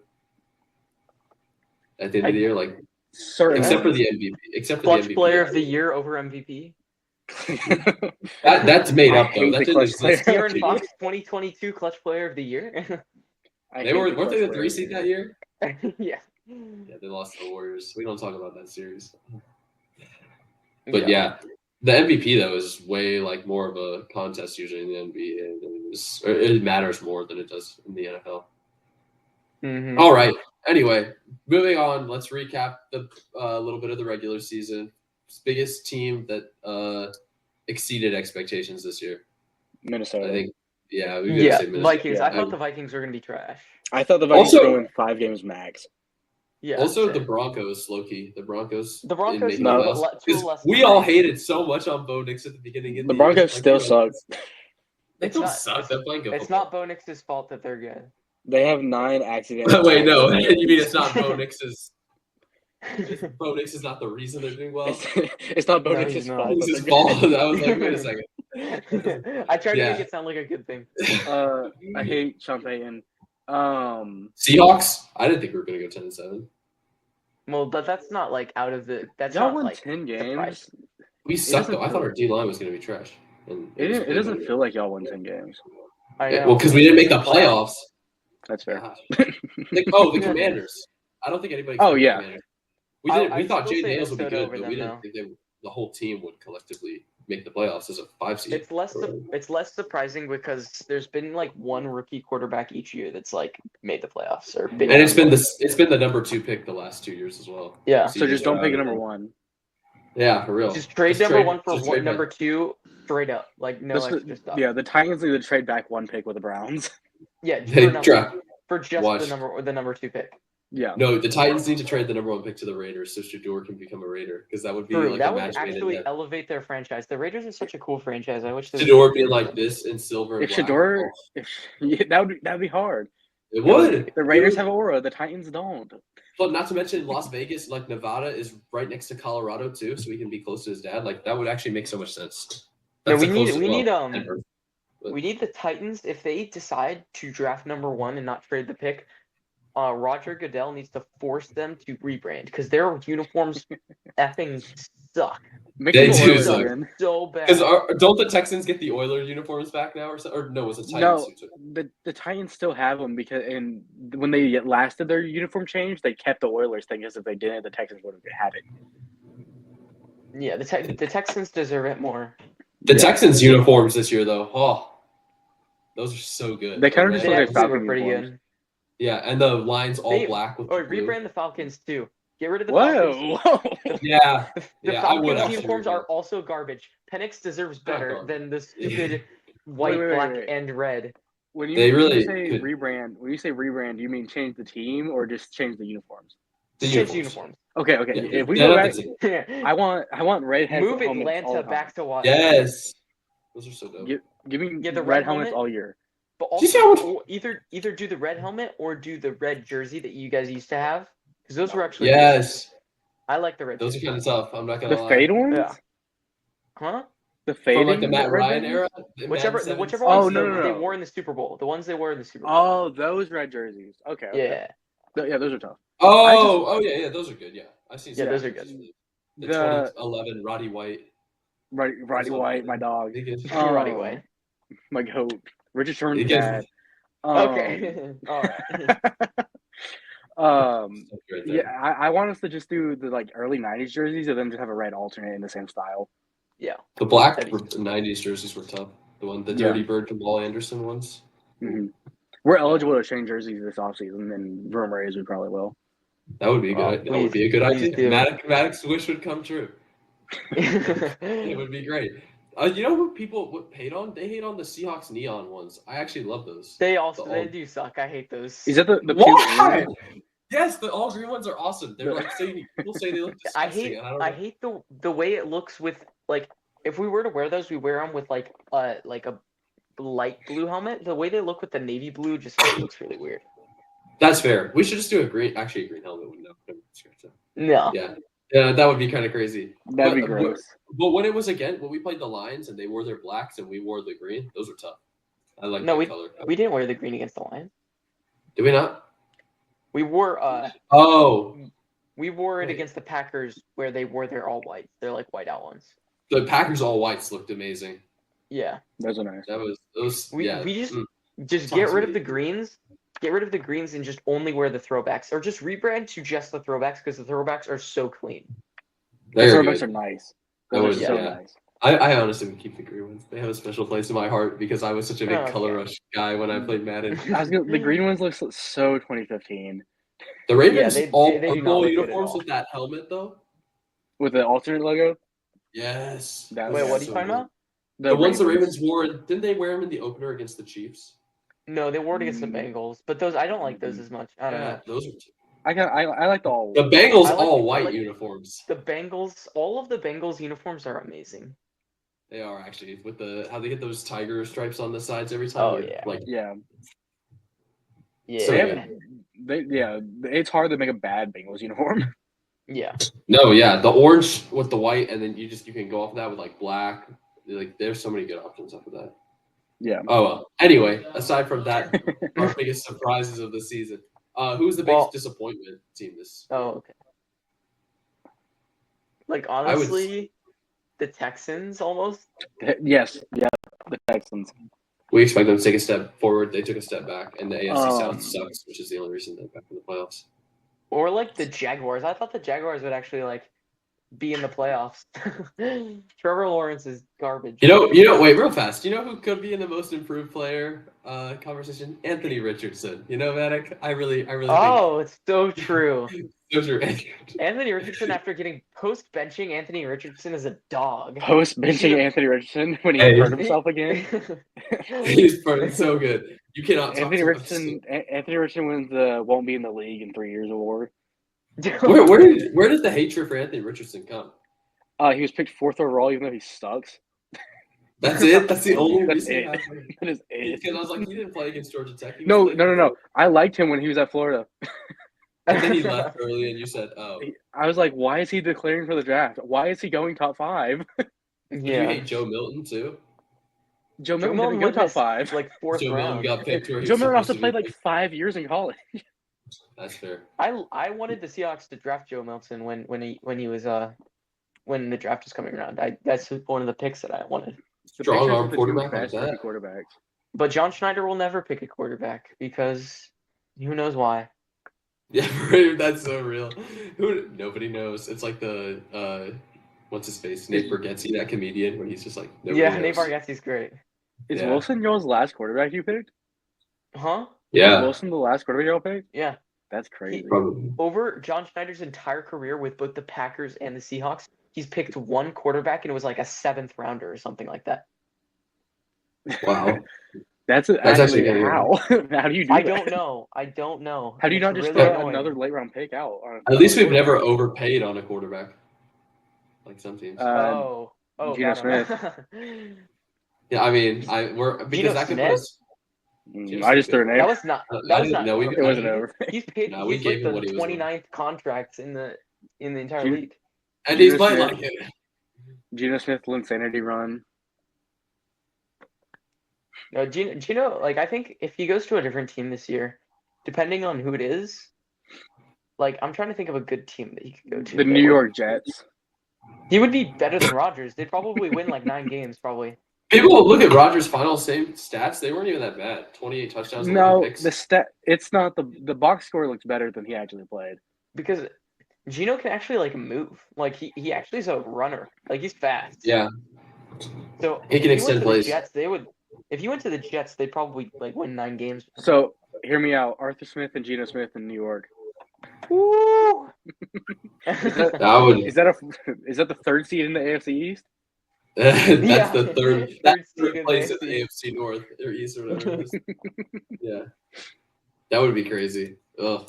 S1: At the end of the year, like, except for the MVP,
S3: Clutch player of the year over MVP.
S1: That's made up though. That didn't exist.
S3: De'Aaron Fox, 2022 Clutch Player of the Year.
S1: Weren't they the 3 seed that year?
S3: Yeah.
S1: Yeah, they lost to the Warriors. We don't talk about that series. But yeah, the MVP though is way like more of a contest usually in the NBA. It matters more than it does in the NFL.
S3: Mm-hmm.
S1: All right. Anyway, moving on. Let's recap the little bit of the regular season. Biggest team that exceeded expectations this year.
S2: Minnesota.
S1: I think. Yeah.
S3: Vikings. I thought the Vikings were going to be trash.
S2: I thought the Vikings were going 5 games max.
S3: Yeah.
S1: Also, the Broncos, low-key. The Broncos.
S2: No.
S1: We all hated so much on Bo Nix at the beginning of the
S2: Broncos
S1: year.
S2: still suck.
S1: They don't suck. They're playing good
S3: It's
S1: football.
S3: not Bo Nix's fault that they're good.
S2: They have 9 accidents.
S1: Wait, no. You mean it's not Bo Nix's? Bo Nix is not the reason they're doing well.
S2: It's not Bo Nix's fault.
S1: It's his fault. I was like, wait a second.
S3: I tried to make it sound like a good thing.
S2: I hate Sean Payton.
S1: Seahawks. I didn't think we were gonna go 10-7.
S3: Well, but that's not like out of the. That's
S2: y'all
S3: not
S2: won
S3: like
S2: 10 games.
S1: We suck though. I thought our D line was gonna be trash. And
S2: it doesn't feel like y'all won 10 games.
S3: I know.
S1: Well, because we didn't make the playoffs.
S2: That's fair.
S1: The Commanders. I don't think anybody.
S2: Oh yeah.
S1: We didn't. We thought
S3: Jay
S1: Jay Daniels would be good,
S3: them,
S1: but we didn't think the whole team would collectively make the playoffs as a 5 seed.
S3: It's less surprising because there's been like one rookie quarterback each year that's like made the playoffs or been.
S1: And it's been the number 2 pick the last 2 years as well.
S3: Yeah.
S2: So just don't pick a number 1.
S1: Yeah, for real.
S3: Just trade number 1 for number 2 straight up, like no extra stuff.
S2: Yeah, the Titans need to trade back 1 pick with the Browns.
S3: Yeah, for just the number 2 pick.
S2: Yeah.
S1: No, the Titans need to trade the number 1 pick to the Raiders so Shador can become a Raider because that would be like
S3: that
S1: a
S3: would
S1: match
S3: actually elevate their franchise. The Raiders are such a cool franchise. I wish
S1: Shador be like this in silver.
S2: If
S1: and black.
S2: Shador, that'd be hard.
S1: It would.
S2: The Raiders have aura. The Titans don't.
S1: But not to mention Las Vegas, like Nevada, is right next to Colorado too, so he can be close to his dad. Like that would actually make so much sense.
S3: No, we need the Titans if they decide to draft number 1 and not trade the pick. Roger Goodell needs to force them to rebrand because their uniforms effing suck.
S1: They do suck
S3: so bad.
S1: Because don't the Texans get the Oilers uniforms back now, or no? Was it Titans?
S2: No, the Titans still have them because when they last did their uniform change, they kept the Oilers thing because if they didn't, the Texans would have had it.
S3: Yeah, the Texans deserve it more.
S1: The Texans uniforms this year, though, those are so good.
S2: They kind of just look like
S3: pretty good.
S1: Yeah, and the lines all black with
S3: rebrand the Falcons too. Get rid of the
S2: Falcons.
S3: Whoa.
S1: Yeah.
S3: The Falcons uniforms are also garbage. Penix deserves better than the stupid white, black, and red.
S2: When you say rebrand, you mean change the team or just change the uniforms?
S3: Change uniforms.
S2: Okay. Yeah. If we go back, I want red helmets.
S3: Move Atlanta back to what?
S1: Yes. Those are so dope.
S2: Give me the red helmets all year.
S3: But also, either do the red helmet or do the red jersey that you guys used to have, because those were actually good. I like the red.
S1: Those are kind of tough. I'm not gonna lie.
S2: The fade ones?
S3: Yeah. Huh?
S2: The fade
S1: from like the Matt Ryan era.
S3: Whichever ones they wore in the Super Bowl. The ones they wore in the Super Bowl.
S2: Oh, those red jerseys. Okay.
S3: Yeah.
S2: Yeah, those are tough.
S1: Yeah, those are good. Yeah, I've seen.
S3: Yeah, those are good.
S1: The 2011 Roddy White.
S2: Roddy White, my dog.
S3: Roddy White.
S2: My goat. Richard Sherman's dad.
S3: Okay. All
S2: right. Yeah, I want us to just do the like early '90s jerseys, and then just have a red alternate in the same style.
S3: Yeah.
S1: The black '90s jerseys were tough. The Dirty Bird Jamal Anderson ones.
S2: Mm-hmm. We're eligible to change jerseys this offseason, and rumor is we probably will.
S1: That would be good. That would be a good idea. Maddox's wish would come true. It would be great. You know what people hate on? They hate on the Seahawks neon ones. I actually love those.
S3: They do suck. I hate those.
S2: Is that the
S1: what? Yes, the all green ones are awesome. They're like people say they look disgusting.
S3: I hate the way it looks with like if we were to wear those, we wear them with like a light blue helmet. The way they look with the navy blue just looks really weird.
S1: That's fair. We should just do a green helmet with
S3: no.
S1: Yeah, that would be kind of crazy.
S2: That'd be gross.
S1: But when it was when we played the Lions and they wore their blacks and we wore the green, those were tough. I like that color.
S3: We didn't wear the green against the Lions.
S1: Did we not?
S3: We wore we wore it against the Packers where they wore their all whites. They're like whiteout ones.
S1: The Packers all whites looked amazing.
S3: Yeah.
S2: Those are nice.
S1: That was those.
S3: We just get rid of the greens. Get rid of the greens and just only wear the throwbacks, or just rebrand to just the throwbacks because the throwbacks are so clean.
S2: The throwbacks are nice.
S1: Those are so nice. I honestly would keep the green ones. They have a special place in my heart because I was such a big color rush guy when I played Madden.
S2: The green ones look so 2015.
S1: The Ravens all uniforms with that helmet though.
S2: With the alternate logo.
S1: Yes.
S3: Wait, what are you talking about?
S1: The ones the Ravens wore. Didn't they wear them in the opener against the Chiefs?
S3: No, they wore it against the Bengals, but those I don't like those as much. I don't know.
S1: Those are.
S2: I like the all.
S1: The Bengals all white uniforms.
S3: The Bengals, all of the Bengals uniforms are amazing.
S1: They are actually with how they get those tiger stripes on the sides every time.
S3: Oh yeah.
S2: Yeah. It's hard to make a bad Bengals uniform.
S3: Yeah.
S1: No, yeah, the orange with the white, and then you can go off that with like black. Like there's so many good options after that.
S2: Yeah.
S1: Oh well. Anyway, aside from that, our biggest surprises of the season. Who's the biggest disappointment team this?
S3: Oh, okay. Like honestly, the Texans almost.
S2: Yes. Yeah. The Texans.
S1: We expect them to take a step forward. They took a step back, and the AFC South sucks, which is the only reason they're back in the playoffs.
S3: Or like the Jaguars. I thought the Jaguars would actually like be in the playoffs. Trevor Lawrence is garbage.
S1: Wait, real fast. You know who could be in the most improved player conversation? Anthony Richardson. You know, Matic? I really
S3: Oh, it's so true.
S1: think those are
S3: Anthony Richardson, after getting post-benching Anthony Richardson is a dog.
S2: Post benching Anthony Richardson when he
S1: Hey.
S2: hurt himself again.
S1: He's so good. You cannot talk
S2: Anthony
S1: to
S2: Richardson. Anthony Richardson wins the won't be in the league in 3 years award.
S1: Where did the hatred for Anthony Richardson come?
S2: He was picked 4th overall, even though he sucks.
S1: That's it. That's the only
S2: That's
S1: reason.
S2: it. That is it.
S1: Because I was like, he didn't play against Georgia Tech.
S2: No. I liked him when he was at Florida.
S1: And then he left early, and you said, "Oh."
S2: I was like, why is he declaring for the draft? Why is he going top 5?
S1: Did you hate Joe Milton too?
S2: Joe Milton didn't go top 5.
S3: Like 4th
S1: Joe
S3: round.
S1: Milton got picked.
S2: Joe Milton also played like 5 years in college.
S1: That's fair.
S3: I wanted the Seahawks to draft Joe Milton when the draft was coming around. That's one of the picks that I wanted.
S1: Strong arm quarterback like that.
S2: Quarterbacks.
S3: But John Schneider will never pick a quarterback because who knows why.
S1: Yeah, that's so real. Nobody knows. It's like the what's his face? Nate Bargatze, that comedian, where he's just like,
S3: Nate Bargatze's great.
S2: Is Wilson Jones' last quarterback you picked?
S3: Huh?
S2: Yeah. Is Wilson the last quarterback you picked?
S3: Yeah.
S2: That's crazy.
S3: Over John Schneider's entire career with both the Packers and the Seahawks, he's picked one quarterback and it was like a 7th rounder or something like that.
S1: Wow.
S2: That's actually how. How do you do that?
S3: I don't know.
S2: How do you not just throw another late round pick out?
S1: At least we've never overpaid on a quarterback, like some teams.
S2: Geno Smith.
S1: Yeah, I mean, because that could put us.
S2: I just threw a name.
S3: That was not.
S2: It wasn't over.
S3: He's paid.
S1: No,
S3: he's like the 29th contract in the entire league.
S1: And he's playing like it.
S2: Geno Smith, Linsanity run.
S3: No, Geno, like I think if he goes to a different team this year, depending on who it is, like I'm trying to think of a good team that he could go to.
S2: The New York Jets.
S3: He would be better than Rodgers. They'd probably win like 9 games, probably.
S1: People look at Rodgers' final same stats. They weren't even that bad. 28 touchdowns.
S2: No,
S1: picks.
S2: It's not the box score looks better than he actually played.
S3: Because Geno can actually like move. Like he actually is a runner. Like he's fast.
S1: Yeah.
S3: So
S1: he can extend plays.
S3: Jets, they would. If he went to the Jets, they'd probably like win 9 games.
S2: So hear me out. Arthur Smith and Geno Smith in New York.
S3: Woo!
S2: Is that the 3rd seed in the AFC East?
S1: That's the third place in the AFC North or East or whatever it is. Yeah, that would be crazy. Oh,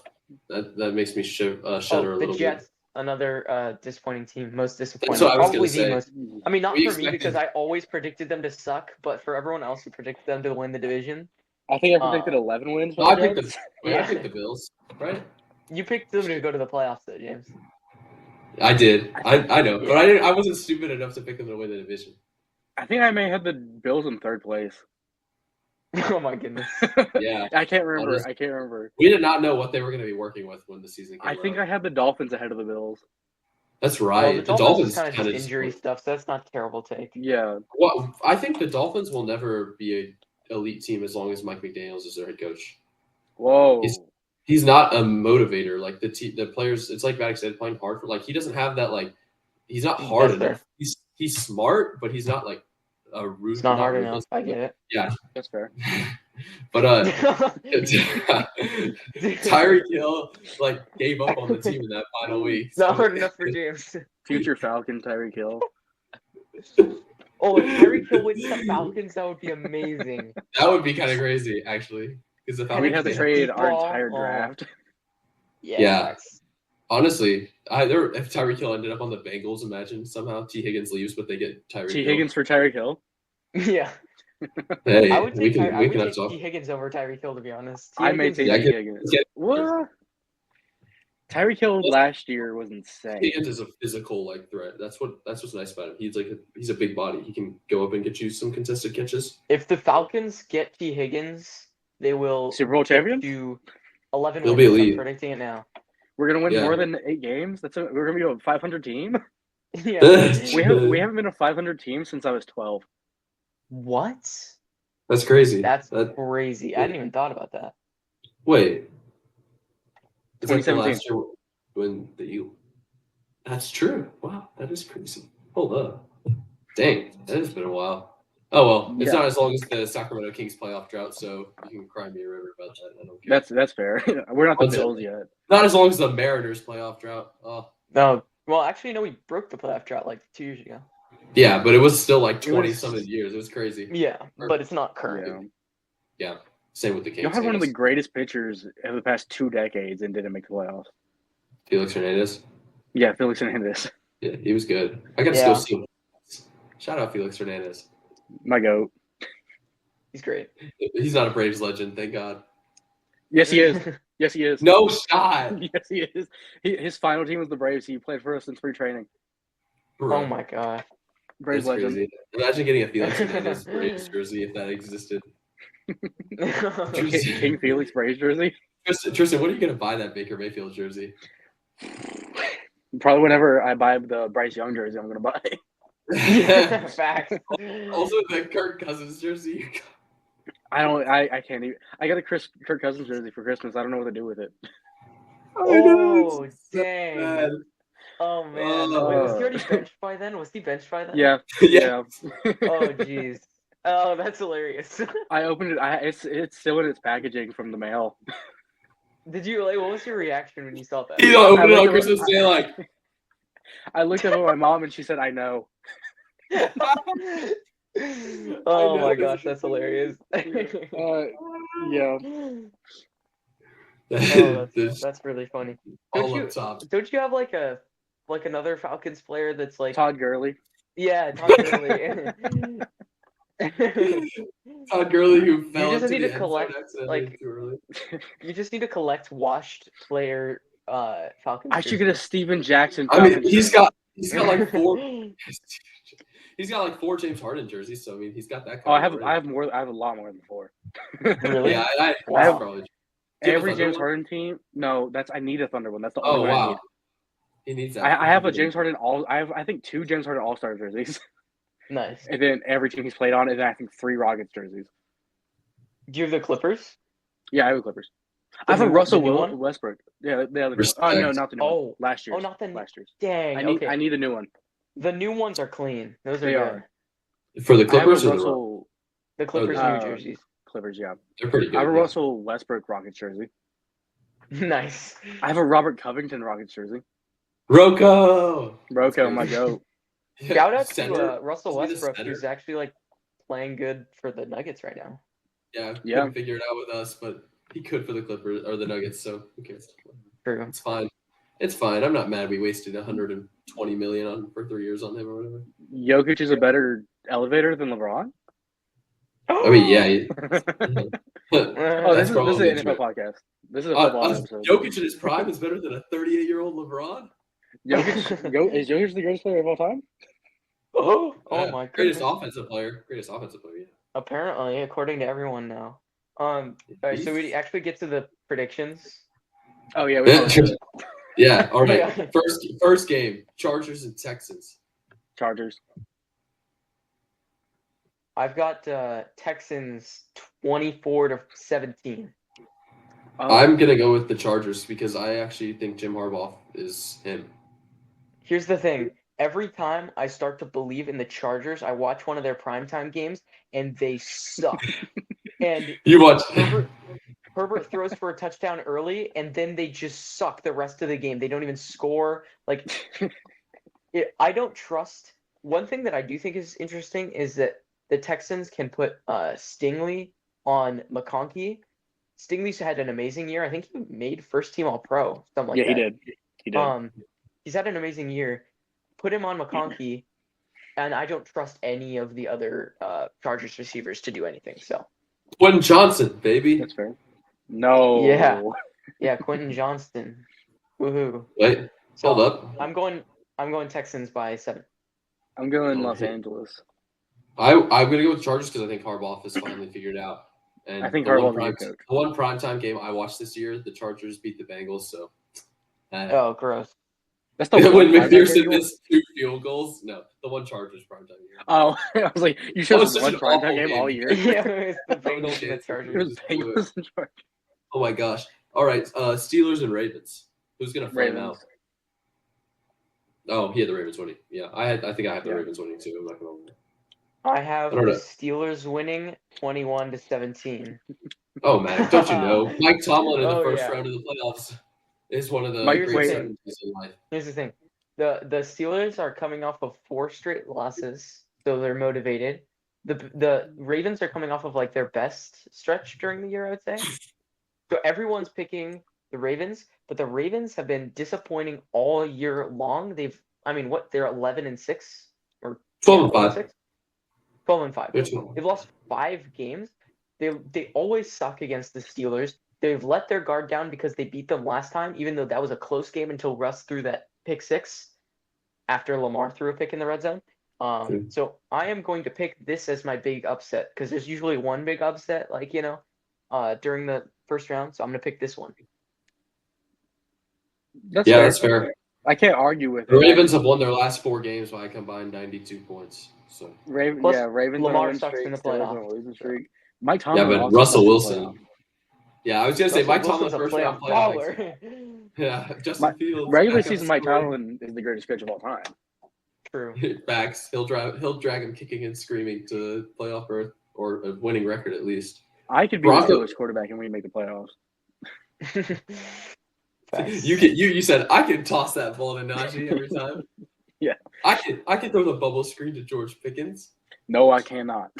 S1: that makes me shudder a little bit.
S3: The Jets, another disappointing team, most disappointing.
S1: That's what I was going to say.
S3: I mean, not for me because I always predicted them to suck, but for everyone else who predicted them to win the division.
S2: I think I predicted 11 wins.
S1: I picked the Bills, right?
S3: You picked them to go to the playoffs, though, James.
S1: I did. I know, but I wasn't stupid enough to pick them to win the division.
S2: I think I may have the Bills in 3rd place.
S3: Oh my goodness.
S1: Yeah.
S2: I can't remember.
S1: We did not know what they were going to be working with when the season came
S2: I think I had the Dolphins ahead of the Bills.
S1: That's right.
S3: Well, the Dolphins kind of just injury stuff, so that's not a terrible take.
S2: Yeah.
S1: Well, I think the Dolphins will never be an elite team as long as Mike McDaniels is their head coach.
S2: Whoa.
S1: He's not a motivator. Like the players, it's like Maddox said, playing hard for. Like he doesn't have that. Like he's not hard enough. He's smart, but he's not like a rude.
S3: It's not hard enough. I get it.
S2: Yeah, that's fair.
S1: But Tyreek Hill like gave up on the team in that final week.
S3: Not hard enough for James.
S2: Future Falcon Tyreek Hill.
S3: Oh, if Tyreek Hill wins the Falcons, that would be amazing.
S1: That would be kind of crazy, actually.
S2: We'd have to trade our entire draft.
S1: Yeah. Honestly, if Tyreek Hill ended up on the Bengals, imagine somehow T. Higgins leaves, but they get Tyreek Hill.
S2: T. Higgins for Tyreek Hill?
S3: Yeah.
S1: Hey,
S3: I would take
S1: T.
S3: T. Higgins over Tyreek Hill, to be honest.
S2: I may take T. Higgins. What? Tyreek Hill last year was insane.
S1: Higgins is a physical threat. That's what's nice about him. He's a big body. He can go up and get you some contested catches.
S3: If the Falcons get T. Higgins, they will
S2: Super Bowl champion.
S3: Do 11
S1: They'll
S3: wins.
S1: be elite.
S3: I'm predicting it now.
S2: We're gonna win more than 8 games. We're gonna be a 500 team.
S3: Yeah.
S2: we haven't been a 500 team since I was 12.
S3: What?
S1: That's crazy.
S3: That's crazy. I hadn't even thought about that.
S1: Wait. It's
S2: 2017.
S1: last year when That's true. Wow, that is crazy. Hold up. Dang, that has been a while. Oh well, it's
S2: Yeah.
S1: not as long as the Sacramento Kings playoff drought, so you can cry me a river about that. I don't care.
S2: That's fair. We're not the
S1: What's it?
S2: Bills yet.
S1: Not as long as the Mariners playoff drought. Oh.
S3: No, well, actually, no, we broke the playoff drought like 2 years ago.
S1: Yeah, but it was still like
S2: It was-
S1: 20-something years. It was crazy.
S3: Yeah, but it's not current.
S2: Yeah.
S1: Yeah. Same with the Kings.
S2: Y'all had one of the
S1: haters.
S2: greatest pitchers of the past 2 decades and didn't make the playoffs.
S1: Felix Hernandez.
S2: Yeah, Felix Hernandez.
S1: Yeah, he was good. I got to
S3: Yeah.
S1: still see him. Shout out Felix Hernandez.
S2: My goat.
S3: He's great.
S1: He's not a Braves legend, thank God.
S2: Yes, he is. Yes, he is.
S1: No shot.
S2: Yes, he is. His final team was the Braves. He played for us in spring training.
S1: Bro,
S3: Oh my god.
S2: Braves
S1: that's
S2: legend.
S1: crazy. Imagine getting a Felix Hernandez Braves jersey if that existed.
S2: King Felix Braves jersey.
S1: Tristan, what are you going to buy that Baker Mayfield jersey?
S2: Probably whenever I buy the Bryce Young jersey, I'm gonna buy.
S3: Yeah, facts.
S1: Also, the Kirk Cousins jersey.
S2: I can't even. I got a Kirk Cousins jersey for Christmas. I don't know what to do with it.
S3: Oh,
S1: it's so
S3: dang.
S1: bad.
S3: Oh man.
S1: Oh.
S3: Wait, was he already benched by then? Was he benched by then?
S2: Yeah,
S1: Yeah.
S3: Oh jeez. Oh, that's hilarious.
S2: I opened it. It's still in its packaging from the mail.
S3: Did you like? What was your reaction when you saw that?
S1: He opened it
S2: I
S1: on
S2: looked at-
S1: Christmas Day like.
S2: I looked up at my mom and she said, "I know."
S3: Oh
S1: know,
S3: my
S1: that's
S3: gosh, that's hilarious.
S2: Yeah.
S3: Oh, that's really funny.
S1: all
S3: Don't
S1: up top.
S3: Don't you have like another Falcons player that's like
S2: Todd Gurley.
S3: yeah, Todd Gurley.
S1: Todd Gurley who fell
S3: just
S1: into
S3: need
S1: the
S3: to
S1: end
S3: collect,
S1: zone accidentally
S3: like-
S1: too early.
S3: You just need to collect washed player Falcons.
S2: I should get a Steven Jackson.
S1: I mean,
S2: Falcons
S1: he's
S2: jersey.
S1: got like four. He's got like 4 James Harden jerseys, so I mean, he's got that.
S2: Oh, I have
S1: already.
S2: more. I have a lot more than 4.
S3: Really?
S1: Yeah,
S3: Wow.
S1: that's probably. Do you have a
S2: Every
S1: Thunder
S2: James
S1: one?
S2: Harden team. No, I need a Thunder one. That's the
S1: Oh
S2: only one I
S1: wow,
S2: need.
S1: he needs that.
S2: I have a James Harden I think 2 James Harden All-Star jerseys,
S3: Nice.
S2: and then every team he's played on, and then I think 3 Rockets jerseys.
S3: Do you have the Clippers?
S2: Yeah, I have a Clippers.
S3: The
S2: I have a
S3: new-
S2: Russell
S3: the new one?
S2: Westbrook. Yeah, the other one.
S1: Respect.
S2: Oh no, not the new one.
S3: Oh.
S2: Last year's.
S3: Oh, not the
S2: last year's.
S3: Dang. Okay.
S2: I need a new one.
S3: The new ones are clean. Those are
S2: They
S3: good.
S2: are.
S1: For the
S2: I have a
S1: Clippers or the Rockets?
S2: Russell
S3: The Clippers
S2: Uh,
S3: new jerseys.
S2: Clippers. Yeah,
S1: They're pretty good.
S2: I have a
S1: yeah.
S2: Russell Westbrook Rockets jersey.
S3: Nice.
S2: I have a Robert Covington Rockets jersey.
S1: Rocco.
S2: Rocco, my goat.
S3: Shout out
S1: Center.
S3: to Russell
S1: Is he the
S3: Westbrook,
S1: center?
S3: who's actually like playing good for the Nuggets right now.
S1: Yeah,
S2: Yeah.
S1: couldn't figure it out with us, but he could for the Clippers or the Nuggets. So who cares?
S3: True.
S1: It's fine. It's fine. I'm not mad. We wasted 120 million on for 3 years on him or whatever.
S2: Jokic is a better elevator than LeBron.
S1: I mean, yeah.
S2: Oh,
S1: That's
S2: this is
S1: probably
S2: an
S1: true.
S2: NFL podcast. This is a football episode.
S1: Jokic in his prime is better than a 38-year-old LeBron.
S2: Is Jokic the greatest player of all time?
S3: Oh
S1: Yeah,
S3: my
S1: greatest
S3: goodness.
S1: offensive player. Greatest offensive player. Yeah.
S3: Apparently, according to everyone now. All right, so we actually get to the predictions.
S2: Oh yeah, we
S1: Yeah. All right.
S3: Yeah.
S1: First game: Chargers and Texans.
S2: Chargers.
S3: I've got Texans 24-17.
S1: I'm gonna go with the Chargers because I actually think Jim Harbaugh is him.
S3: Here's the thing. Every time I start to believe in the Chargers, I watch one of their primetime games and they suck. And
S1: You watch.
S3: Herbert throws for a touchdown early, and then they just suck the rest of the game. They don't even score. Like, I don't trust. One thing that I do think is interesting is that the Texans can put Stingley on McConkey. Stingley's had an amazing year. I think he made first team All-Pro, something like
S2: Yeah,
S3: that.
S2: he did.
S3: He's had an amazing year. Put him on McConkey, and I don't trust any of the other Chargers receivers to do anything. So
S1: Quentin Johnson, baby.
S2: That's fair. No.
S3: yeah, Quentin Johnston, woohoo!
S1: Wait,
S3: So
S1: hold up.
S3: I'm going Texans by 7.
S2: I'm going Los
S1: Okay.
S2: Angeles.
S1: I'm gonna go with Chargers because I think Harbaugh has finally figured it out. And
S2: I think
S1: the one
S2: Harbaugh's a
S1: prime-
S2: good coach.
S1: The one primetime game I watched this year, the Chargers beat the Bengals. So
S3: Oh, gross.
S2: That's the
S1: when
S2: one primetime game
S1: McPherson
S2: you
S1: missed 2 field goals, no, the one Chargers primetime game.
S2: Oh, I was like, you
S1: Oh,
S2: chose
S1: it's such
S2: one
S1: an awful
S2: primetime game all
S1: game.
S2: year.
S3: Yeah, it's the Bengals and the
S1: chance.
S2: It
S3: Chargers.
S2: was Bengals and Chargers.
S1: Oh my gosh! All right, Steelers and Ravens. Who's gonna flame
S2: Ravens.
S1: out? Oh, he had the Ravens winning. Yeah, I think I have the
S2: Yeah.
S1: Ravens winning too. I'm not gonna lie.
S3: I have
S1: I don't
S3: the
S1: know.
S3: Steelers winning 21-17.
S1: Oh, man, don't you know? Mike Tomlin in the
S3: Oh,
S1: first
S3: yeah.
S1: round of the playoffs is one of the
S2: Mike,
S3: Here's the
S1: great
S3: thing.
S1: certainties in life.
S3: Here's the thing. The Steelers are coming off of 4 straight losses, so they're motivated. The Ravens are coming off of like their best stretch during the year, I would say. So everyone's picking the Ravens, but the Ravens have been disappointing all year long. They're 11-6 or
S1: 12-5.
S3: 12-5.
S1: Which one?
S3: They've lost 5 games. They always suck against the Steelers. They've let their guard down because they beat them last time, even though that was a close game until Russ threw that pick 6 after Lamar threw a pick in the red zone. So I am going to pick this as my big upset because there's usually one big upset, like, during the first round. So I'm going to pick this one.
S2: That's
S1: Yeah,
S2: fair.
S1: that's fair.
S2: I can't argue with
S1: The
S2: it.
S1: Ravens have won their last 4 games by a combined 92 points. So
S3: Plus,
S2: Ravens
S3: Lamar
S2: on a win
S3: sucks
S2: streak,
S3: in the
S2: Steelers on
S3: playoffs.
S2: a losing streak. Mike
S1: yeah,
S2: Tomlin
S1: but
S2: also
S1: Russell
S2: sucks in the
S1: Wilson.
S2: playoffs.
S1: Yeah, I was gonna say Mike
S3: Wilson's
S1: Tomlin
S3: a
S1: first round
S3: playoff
S1: playoff.
S3: baller.
S1: Yeah, Justin Fields.
S2: Regular
S1: backup
S2: season Mike
S1: scorer.
S2: Tomlin is the greatest coach of all time.
S3: True.
S1: Backs. He'll drag him kicking and screaming to playoff berth or a winning record at least.
S2: I could be the Steelers quarterback and we make the playoffs.
S1: You said I can toss that ball to Najee every time.
S2: Yeah.
S1: I can throw the bubble screen to George Pickens.
S2: No, I cannot.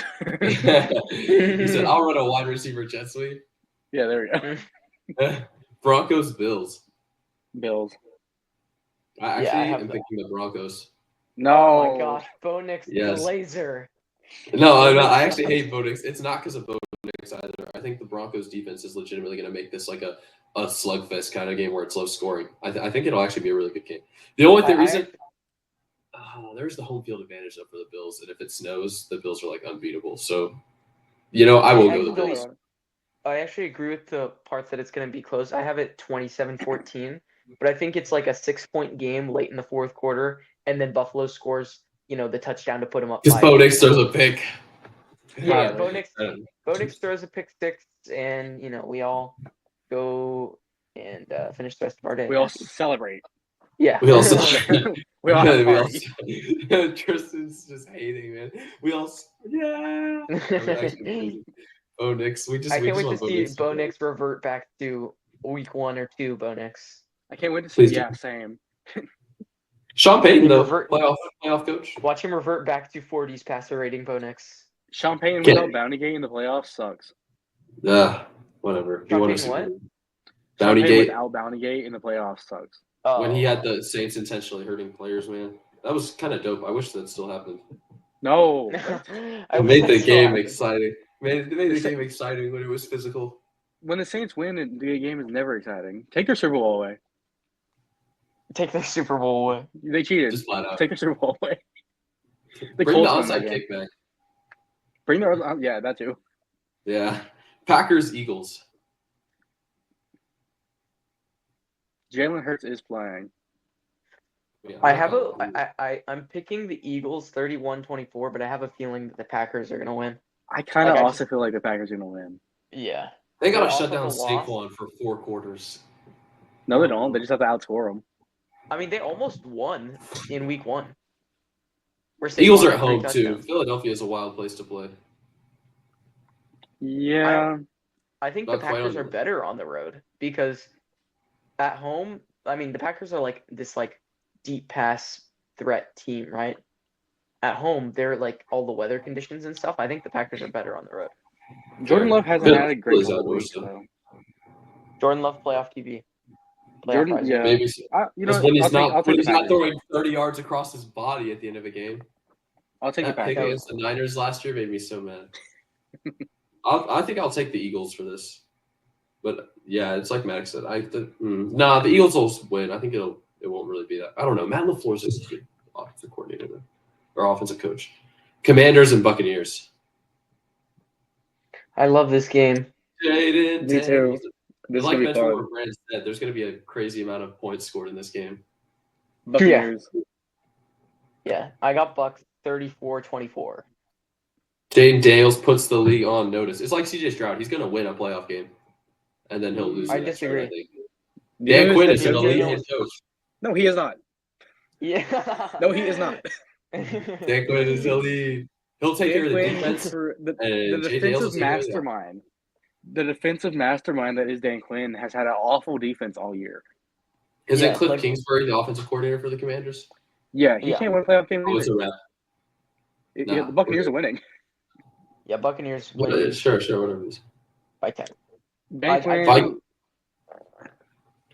S1: You said I'll run a wide receiver jet sweep.
S2: Yeah, there we go.
S1: Broncos Bills.
S2: Bills.
S1: I
S3: Yeah, I
S1: actually
S3: have
S1: am picking the Broncos.
S2: No.
S3: Oh my gosh, Bo Nix
S1: Yes.
S3: laser.
S1: No, I actually hate Bo Nix. It's not because of Bo Nix either. I think the Broncos defense is legitimately going to make this like a slugfest kind of game where it's low scoring. I think it'll actually be a really good game. The only reason there's the home field advantage though for the Bills, and if it snows, the Bills are like unbeatable. So, I will go the Bills.
S3: I actually agree with the part that it's going to be close. I have it 27-14, but I think it's like a 6-point game late in the fourth quarter, and then Buffalo scores, the touchdown to put them up.
S1: Because Bo Nix throws a pick.
S3: Yeah, Bo Nix throws a pick 6, and we all go and finish the rest of our day.
S2: We all celebrate.
S3: Yeah.
S1: We all
S2: we all have a party.
S1: Tristan's just hating, man. We all Bo Nix. I
S3: can't wait to see Bo Nix revert back to week 1 or 2. Bo Nix.
S2: I can't wait to see. Yeah, same.
S1: Sean Payton, though, playoff coach.
S3: Watch him revert back to 40s passer rating. Bo Nix.
S2: Sean Payton without Bountygate in the playoffs sucks.
S1: Whatever.
S3: Sean Payton what?
S2: Bountygate without Bountygate in the playoffs sucks.
S1: When he had the Saints intentionally hurting players, man, that was kind of dope. I wish that still happened.
S2: No,
S1: it made the game exciting. Made the game exciting when it was physical.
S2: When the Saints win, the game is never exciting. Take their Super Bowl away.
S3: Take their Super Bowl away.
S2: They cheated.
S1: Just flat out.
S2: Take their Super Bowl away.
S1: Bring the onside kick back.
S2: Bring the yeah, that too.
S1: Yeah, Packers Eagles.
S2: Jalen Hurts is playing.
S3: Yeah, I'm picking the Eagles 31-24, but I have a feeling that the Packers are gonna win.
S2: I kind of also feel like the Packers are gonna win.
S3: Yeah.
S1: They gotta shut down Saquon for 4 quarters.
S2: No, they don't. They just have to outscore them.
S3: I mean, they almost won in week 1.
S1: Eagles are at home too. Philadelphia is a wild place to play.
S2: Yeah.
S3: I think the Packers are better on the road because at home, I mean, the Packers are like this deep pass threat team, right? At home, they're like all the weather conditions and stuff. I think the Packers are better on the road.
S2: Jordan Love hasn't had a great week, though.
S3: Jordan Love playoff TV.
S2: Jordan, yeah.
S1: Maybe so. When he's not throwing 30 yards across his body at the end of a game.
S2: I'll take the Packers.
S1: Against the Niners last year made me so mad. I think I'll take the Eagles for this. But yeah, it's like Max said. The Eagles will win. I think it won't really be that. I don't know. Matt LaFleur's just a good offensive coordinator or offensive coach. Commanders and Buccaneers.
S3: I love this game.
S2: Me too.
S1: This like Benjamin Brand said, there's going to be a crazy amount of points scored in this game.
S2: Buccaneers.
S3: Yeah, I got Bucks 34-24.
S1: Jaden Daniels puts the league on notice. It's like CJ Stroud. He's going to win a playoff game, and then he'll lose.
S3: I disagree.
S1: Dan Quinn is an elite head coach.
S2: No, he is not.
S3: Yeah.
S2: No, he is not.
S1: Dan Quinn is elite. He'll take care
S2: Dan
S1: of the
S2: Quinn,
S1: defense.
S2: the
S1: And Jay Daniels will
S2: defensive
S1: take care of the
S2: mastermind. The defensive mastermind that is Dan Quinn has had an awful defense all year.
S1: Isn't
S3: Yeah,
S1: Cliff
S3: like-
S1: Kingsbury the offensive coordinator for the Commanders?
S2: Yeah, he
S3: Yeah.
S2: can't win a playoff game
S1: Oh, it's
S2: either.
S1: a wrap.
S2: Yeah,
S1: Nah,
S2: the Buccaneers
S1: we're
S2: are winning.
S3: Yeah, Buccaneers
S1: good.
S3: win
S1: Sure, whatever it is.
S3: by 10.
S2: Dan Quinn.
S1: Vi-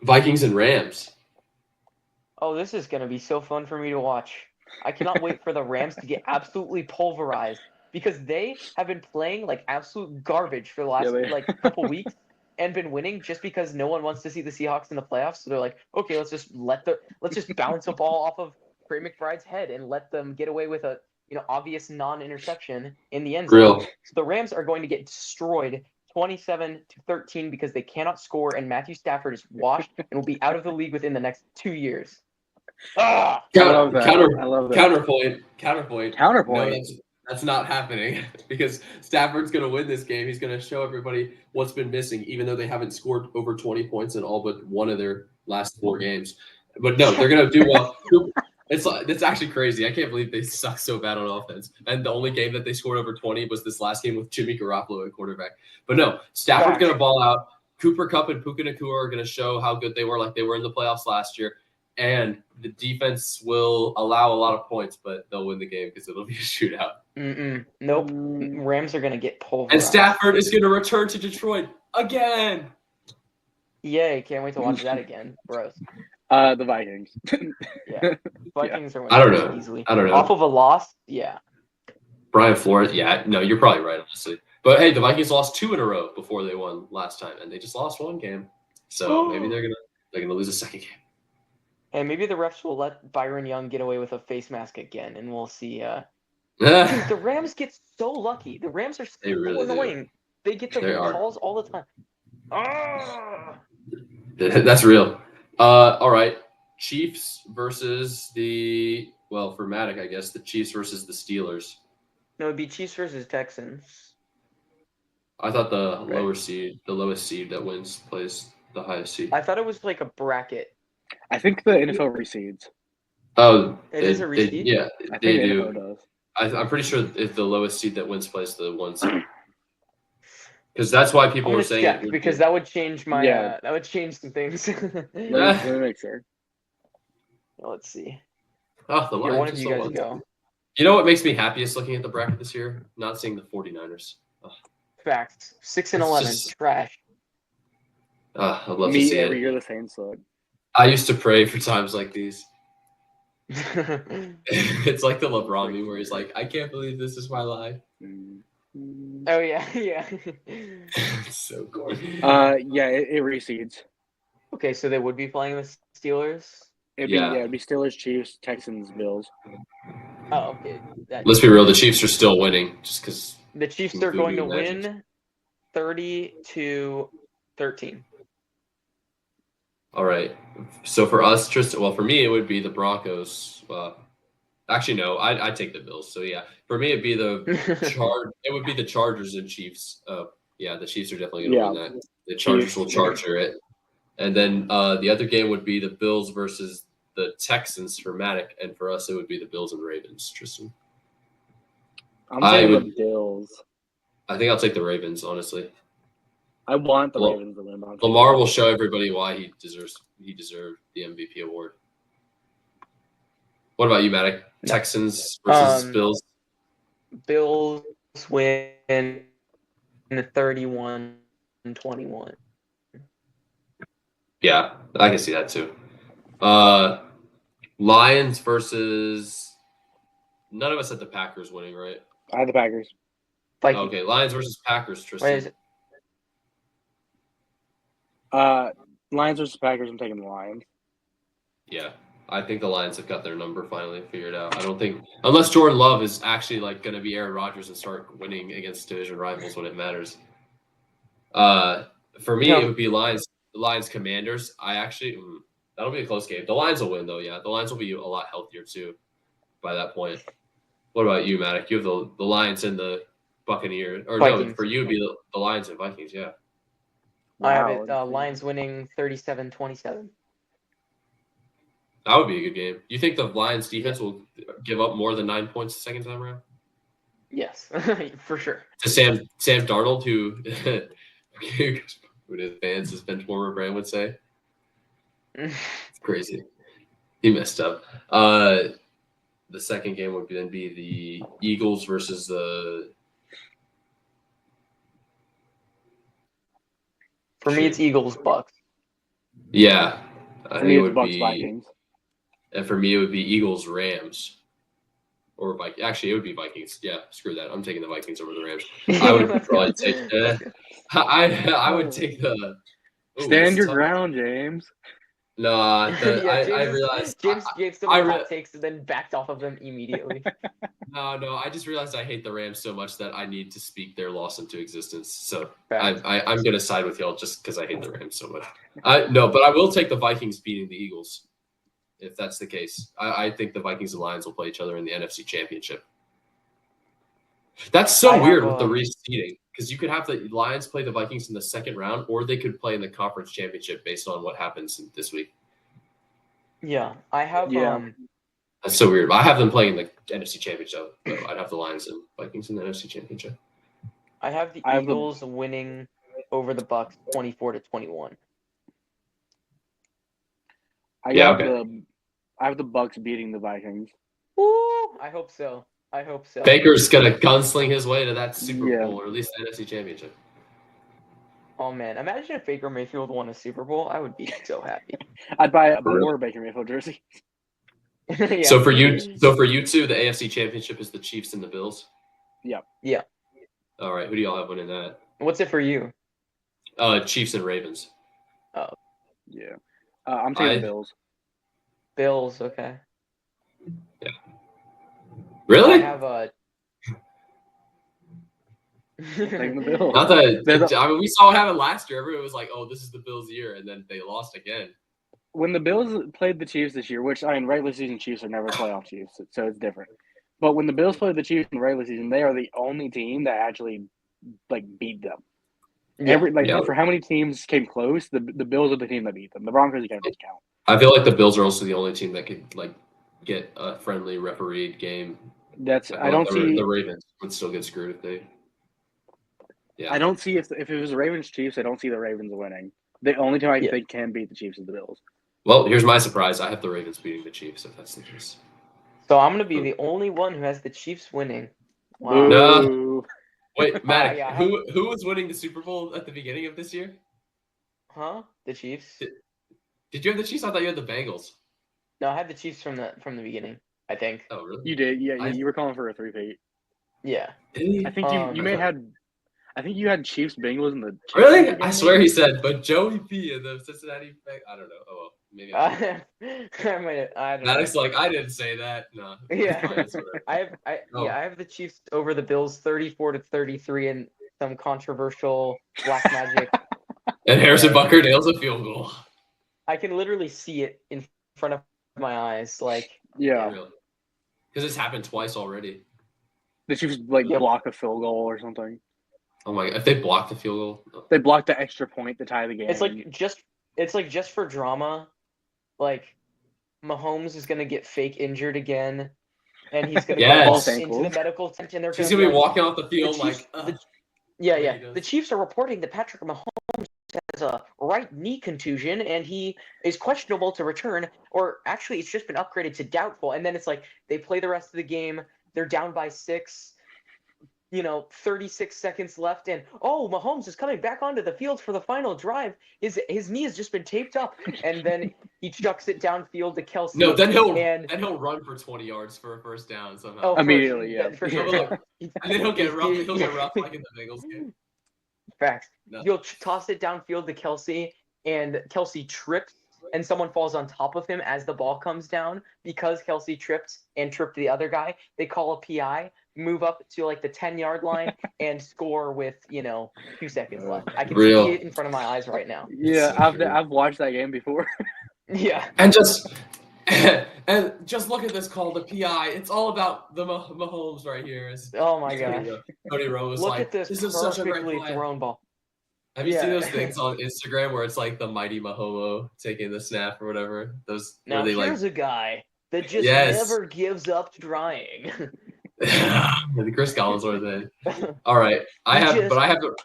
S1: Vikings and Rams.
S3: Oh, this is going to be so fun for me to watch. I cannot wait for the Rams to get absolutely pulverized because they have been playing like absolute garbage for the last like couple weeks and been winning just because no one wants to see the Seahawks in the playoffs. So they're like, okay, let's just bounce a ball off of Trey McBride's head and let them get away with a obvious non-interception in the end zone.
S1: Real.
S3: So the Rams are going to get destroyed 27-13 because they cannot score and Matthew Stafford is washed and will be out of the league within the next 2 years. Ah!
S2: I love that. I love that.
S1: Counterpoint.
S2: Counterpoint.
S1: No, that's not happening because Stafford's going to win this game. He's going to show everybody what's been missing, even though they haven't scored over 20 points in all but one of their last 4 games. But no, they're going to do well. It's actually crazy. I can't believe they suck so bad on offense. And the only game that they scored over 20 was this last game with Jimmy Garoppolo at quarterback. But no, Stafford's going to ball out. Cooper Kupp and Puka Nacua are going to show how good they were, like they were in the playoffs last year. And the defense will allow a lot of points, but they'll win the game because it'll be a shootout.
S3: Nope. Rams are going to get pulverized.
S1: And Stafford is going to return to Detroit again.
S3: Yay, can't wait to watch that again, bros.
S2: The Vikings.
S3: Yeah. Vikings are winning
S1: I don't know.
S3: easily.
S1: I don't know.
S3: Off of a loss, yeah.
S1: Brian Flores, yeah, no, you're probably right, honestly. But hey, the Vikings lost 2 in a row before they won last time, and they just lost 1 game. So maybe they're gonna lose a second game.
S3: And maybe the refs will let Byron Young get away with a face mask again, and we'll see. Dude, the Rams get so lucky. The Rams are so annoying. They get the calls all the time. Ah!
S1: That's real. All right. Chiefs versus for Matic, I guess, the Chiefs versus the Steelers.
S3: No, it'd be Chiefs versus Texans.
S1: I thought the lowest seed that wins plays the highest seed.
S3: I thought it was like a bracket.
S2: I think the NFL reseeds.
S1: Oh,
S3: it is a reseed?
S1: Yeah,
S2: I
S1: they
S2: think
S1: do.
S2: NFL does.
S1: I'm pretty sure if the lowest seed that wins plays the 1 seed. Because that's why people were saying
S3: check, because that would change my that would change some things.
S2: Let me make sure.
S3: Let's see.
S1: Oh, the Lions.
S3: One of you guys go.
S1: You know what makes me happiest looking at the bracket this year? Not seeing the 49ers. Oh.
S3: Facts. 6-11. Trash.
S1: I'd love to see
S2: every
S1: it.
S2: year the Saints look.
S1: I used to pray for times like these. It's like the LeBron meme where he's like, I can't believe this is my life.
S3: Oh yeah.
S1: It's so cool.
S2: Yeah, it reseeds.
S3: Okay, so they would be playing the Steelers?
S2: It'd be Steelers, Chiefs, Texans, Bills.
S3: Oh, okay.
S1: Let's be real, the Chiefs are still winning just because
S3: the Chiefs are going to win 30-13.
S1: All right. So for us, Tristan, for me, it would be the Broncos. Actually, no, I'd take the Bills. So yeah, for me, it'd be it would be the Chargers and Chiefs. Yeah, the Chiefs are definitely going to win that. The Chargers will charger it. And then the other game would be the Bills versus the Texans for Matic, and for us, it would be the Bills and Ravens, Tristan.
S2: I'm saying the Bills.
S1: I think I'll take the Ravens, honestly.
S2: I want the Ravens to win.
S1: Lamar will show everybody why he deserved the MVP award. What about you, Matic? Texans versus Bills?
S3: Bills win 31-21.
S1: Yeah, I can see that too. Lions versus none of us had the Packers winning, right?
S2: I had the Packers.
S1: Okay, Lions versus Packers, Tristan.
S3: Wait, is it?
S2: Lions versus Packers. I'm taking the Lions.
S1: Yeah, I think the Lions have got their number finally figured out. I don't think unless Jordan Love is actually going to be Aaron Rodgers and start winning against division rivals when it matters. For me, it would be Lions Commanders. That'll be a close game. The Lions will win though. Yeah, the Lions will be a lot healthier too by that point. What about you, Matic? You have the Lions and the Buccaneers, or Vikings. No? For you, it'd be the Lions and Vikings. Yeah.
S3: Wow. I have it. Lions winning 37-27.
S1: That would be a good game. You think the Lions defense will give up more than 9 points the second time around?
S3: Yes, for sure.
S1: To Sam Darnold, who his fans, as Ben former Brand would say. It's crazy. He messed up. The second game would then be the Eagles versus the.
S3: For me, it's Eagles Bucks.
S1: Yeah,
S2: For me, it's Bucks Vikings.
S1: And for me, it would be Eagles Rams. Or actually, it would be Vikings. Yeah, screw that. I'm taking the Vikings over the Rams. I would probably take. I would take the.
S2: Stand your ground, James.
S1: No, I realized
S3: James gave some hot takes and then backed off of them immediately.
S1: No, I just realized I hate the Rams so much that I need to speak their loss into existence. So
S3: Fact.
S1: I'm gonna side with y'all just because I hate the Rams so much. No, but I will take the Vikings beating the Eagles if that's the case. I think the Vikings and Lions will play each other in the NFC Championship. That's so weird with the reseeding because you could have the Lions play the Vikings in the second round, or they could play in the conference championship based on what happens this week.
S3: Yeah, I have.
S1: That's so weird. I have them playing in the NFC Championship. So I'd have the Lions and Vikings in the NFC Championship.
S3: I have the Eagles winning over the Bucks 24-21.
S2: I have the Bucks beating the Vikings.
S3: Ooh, I hope so.
S1: Baker's gonna gunsling his way to that Super Bowl, or at least the NFC Championship.
S3: Oh man, imagine if Baker Mayfield won a Super Bowl. I would be so happy.
S2: I'd buy more Baker Mayfield jerseys.
S3: Yeah.
S1: So for you two, the AFC Championship is the Chiefs and the Bills.
S2: Yep.
S3: Yeah.
S1: All right, who do y'all have winning that?
S3: What's it for you?
S1: Chiefs and Ravens.
S3: Oh.
S2: Yeah. I'm taking the Bills.
S3: Bills, okay.
S1: Yeah. Really?
S3: I have
S2: taking the Bills.
S1: Not that I mean, we saw what happened last year. Everyone was like, "Oh, this is the Bills' year," and then they lost again.
S2: When the Bills played the Chiefs this year, which I mean, regular season Chiefs are never playoff Chiefs, so it's different. But when the Bills played the Chiefs in the regular season, they are the only team that actually beat them.
S3: Yeah.
S2: For how many teams came close, the Bills are the team that beat them. The Broncos can't just count.
S1: I feel like the Bills are also the only team that could get a friendly refereed game.
S2: I don't see
S1: the Ravens would still get screwed if they. Yeah.
S2: I don't see if it was the Ravens Chiefs. I don't see the Ravens winning. The only team I think can beat the Chiefs is the Bills.
S1: Well, here's my surprise. I have the Ravens beating the Chiefs if that's the case.
S3: So I'm gonna be the only one who has the Chiefs winning.
S2: Wow.
S1: No. Wait, Matt, who was winning the Super Bowl at the beginning of this year?
S3: Huh? The Chiefs?
S1: Did you have the Chiefs? I thought you had the Bengals.
S3: No, I had the Chiefs from the beginning, I think.
S1: Oh, really?
S2: You did, yeah. You were calling for a 3-peat.
S3: Yeah.
S2: I think you may have had. I think you had Chiefs Bengals in the. Chiefs
S1: really? I swear he said, but Joey P and the Cincinnati. I don't know. Oh well, maybe.
S3: I don't know.
S1: Maddox like I didn't say that. No.
S3: Yeah. I have the Chiefs over the Bills 34-33 in some controversial black magic.
S1: And Harrison Butker nails a field goal.
S3: I can literally see it in front of my eyes,
S2: Yeah.
S1: Because it's happened twice already.
S2: The Chiefs block a field goal or something.
S1: Oh my! If they blocked the field goal,
S2: they blocked the extra point to tie the game.
S3: It's just for drama. Mahomes is gonna get fake injured again, and he's gonna go into the medical tent, and
S1: he's gonna be walking off the field
S3: The Chiefs are reporting that Patrick Mahomes has a right knee contusion, and he is questionable to return. Or actually, it's just been upgraded to doubtful. And then it's they play the rest of the game. They're down by 6. 36 seconds left, and Mahomes is coming back onto the field for the final drive. His knee has just been taped up, and then he chucks it downfield to Kelsey.
S1: No, then he'll run for 20 yards for a first down somehow.
S2: Immediately, yeah.
S3: For sure.
S1: And then he'll get rough. He'll get rough like in the Bengals game.
S3: Facts. No. You'll toss it downfield to Kelsey, and Kelsey trips, and someone falls on top of him as the ball comes down. Because Kelsey tripped the other guy, they call a PI. Move up to the 10-yard line and score with 2 seconds left. I can see it in front of my eyes right now.
S2: Yeah, I've watched that game before.
S3: Yeah,
S1: and just look at this call, the PI. It's all about the Mahomes right here.
S3: Oh my god,
S1: Cody Rowe was
S3: look at this
S1: is such a great
S3: perfectly
S1: play.
S3: thrown ball.
S1: Have you seen
S3: Yeah.
S1: those things on Instagram where it's like the mighty Mahomo taking the snap or whatever? Those
S3: Now
S1: where they
S3: here's
S1: like
S3: a guy that just
S1: yes.
S3: never gives up trying.
S1: The Chris Collinsworth thing. All right, I
S3: He
S1: have
S3: just-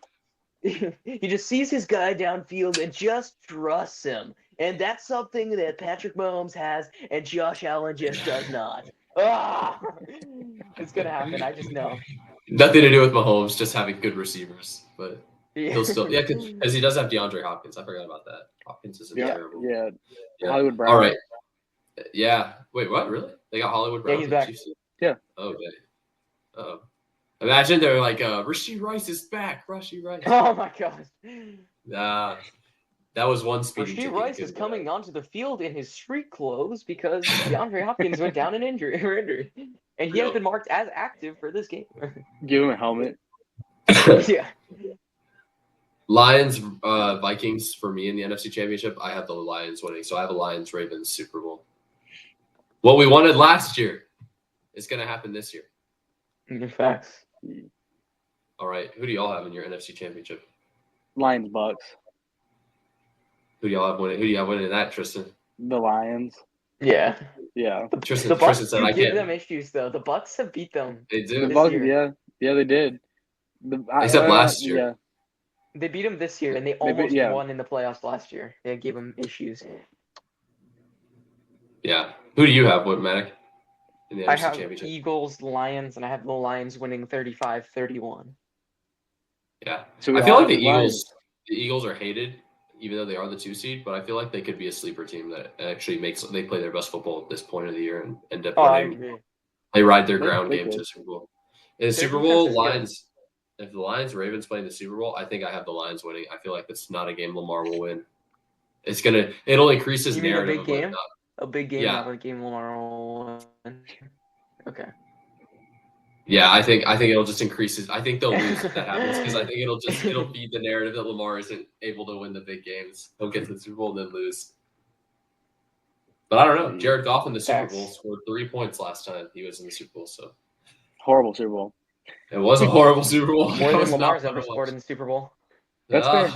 S1: the
S3: he just sees his guy downfield and just trusts him. And that's something that Patrick Mahomes has and Josh Allen just does not. Ah! It's going to happen. I just know.
S1: nothing to do with Mahomes, just having good receivers, but
S3: Yeah.
S1: he'll still because he does have DeAndre Hopkins. I forgot about that. Hopkins isn't terrible.
S2: Yeah.
S1: Yeah.
S2: Hollywood Brown.
S1: All right. Yeah. Wait, what? Really? They got Hollywood Brown?
S3: Yeah, he's back.
S2: Yeah.
S1: Oh, okay. Oh. Imagine they're like, Rasheed Rice is back. Rasheed Rice.
S3: Oh, my gosh.
S1: That was one speeding
S3: Rasheed
S1: ticket.
S3: Rice is coming onto the field in his street clothes because DeAndre Hopkins went down in injury. And he has been marked as active for this game.
S2: Give him a helmet.
S3: Yeah.
S1: Lions, Vikings for me in the NFC Championship. I have the Lions winning, so I have a Lions Ravens Super Bowl. What we wanted last year is going to happen this year.
S3: Facts.
S1: All right, who do y'all have in your NFC Championship?
S2: Lions Bucks.
S1: Who do y'all have winning? Who do you have winning that, Tristan?
S2: The Lions.
S3: Yeah.
S2: Yeah.
S1: Tristan,
S3: The Bucks
S1: Tristan said I
S3: do give
S1: can't.
S3: them issues though. The Bucks have beat them.
S1: They
S2: The
S1: do.
S3: This
S2: Bucks,
S3: year.
S2: yeah, they did.
S1: Except last year.
S2: Yeah.
S3: They beat them this year, and they almost
S2: yeah.
S3: won in the playoffs last year. They gave them issues.
S1: Yeah. Who do you have, Matic, in the
S3: I
S1: NFC
S3: have
S1: Championship?
S3: Eagles, Lions, and I have the Lions winning 35-31.
S1: Yeah.
S2: So we
S1: I feel
S2: all
S1: like the
S2: have Lions.
S1: Eagles are hated, even though they are the 2 seed. But I feel like they could be a sleeper team that actually they play their best football at this point of the year and end up
S3: Oh, I
S1: running.
S3: agree.
S1: They ride their
S2: They-
S1: ground
S2: they
S1: game to
S2: could.
S1: the Super Bowl. In the
S3: Their
S1: Super
S3: defense
S1: Bowl,
S3: is good.
S1: Lions. If the Lions Ravens play in the Super Bowl, I think I have the Lions winning. I feel like it's not a game Lamar will win. It'll increase his
S3: You mean a
S1: narrative.
S3: big
S1: of, like,
S3: game? A big game,
S1: Yeah.
S3: not a game Lamar will win. Okay.
S1: Yeah, I think it'll just increase his. I think they'll lose if that happens because I think it'll feed the narrative that Lamar isn't able to win the big games. He'll get to the Super Bowl and then lose. But I don't know. Jared Goff in the Super
S3: Facts.
S1: Bowl scored 3 points last time he was in the Super Bowl, so
S2: Horrible Super Bowl.
S1: it was a horrible Super Bowl.
S3: More
S1: It
S3: than
S1: was not
S3: Lamar's
S1: fun
S3: ever
S1: to
S3: scored
S1: watch.
S3: in the Super Bowl.
S2: That's fair.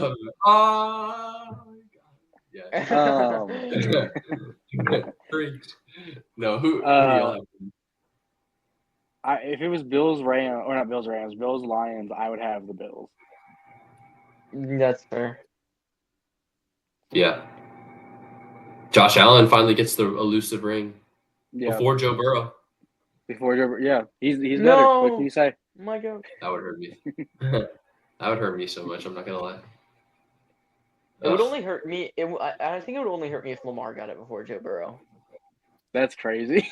S1: Yeah. No, who do y'all have?
S2: If it was Bills Rams or not Bills Rams, Bills Lions, I would have the Bills.
S3: That's fair.
S1: Yeah. Josh Allen finally gets the elusive ring
S2: Yeah.
S1: before Joe Burrow.
S2: Before yeah, he's better.
S3: No.
S2: What can you say?
S3: Oh my God.
S1: That would hurt me. That would hurt me so much. I'm not gonna lie.
S3: It would
S1: Ugh.
S3: only hurt me. I think it would only hurt me if Lamar got it before Joe Burrow.
S2: That's crazy.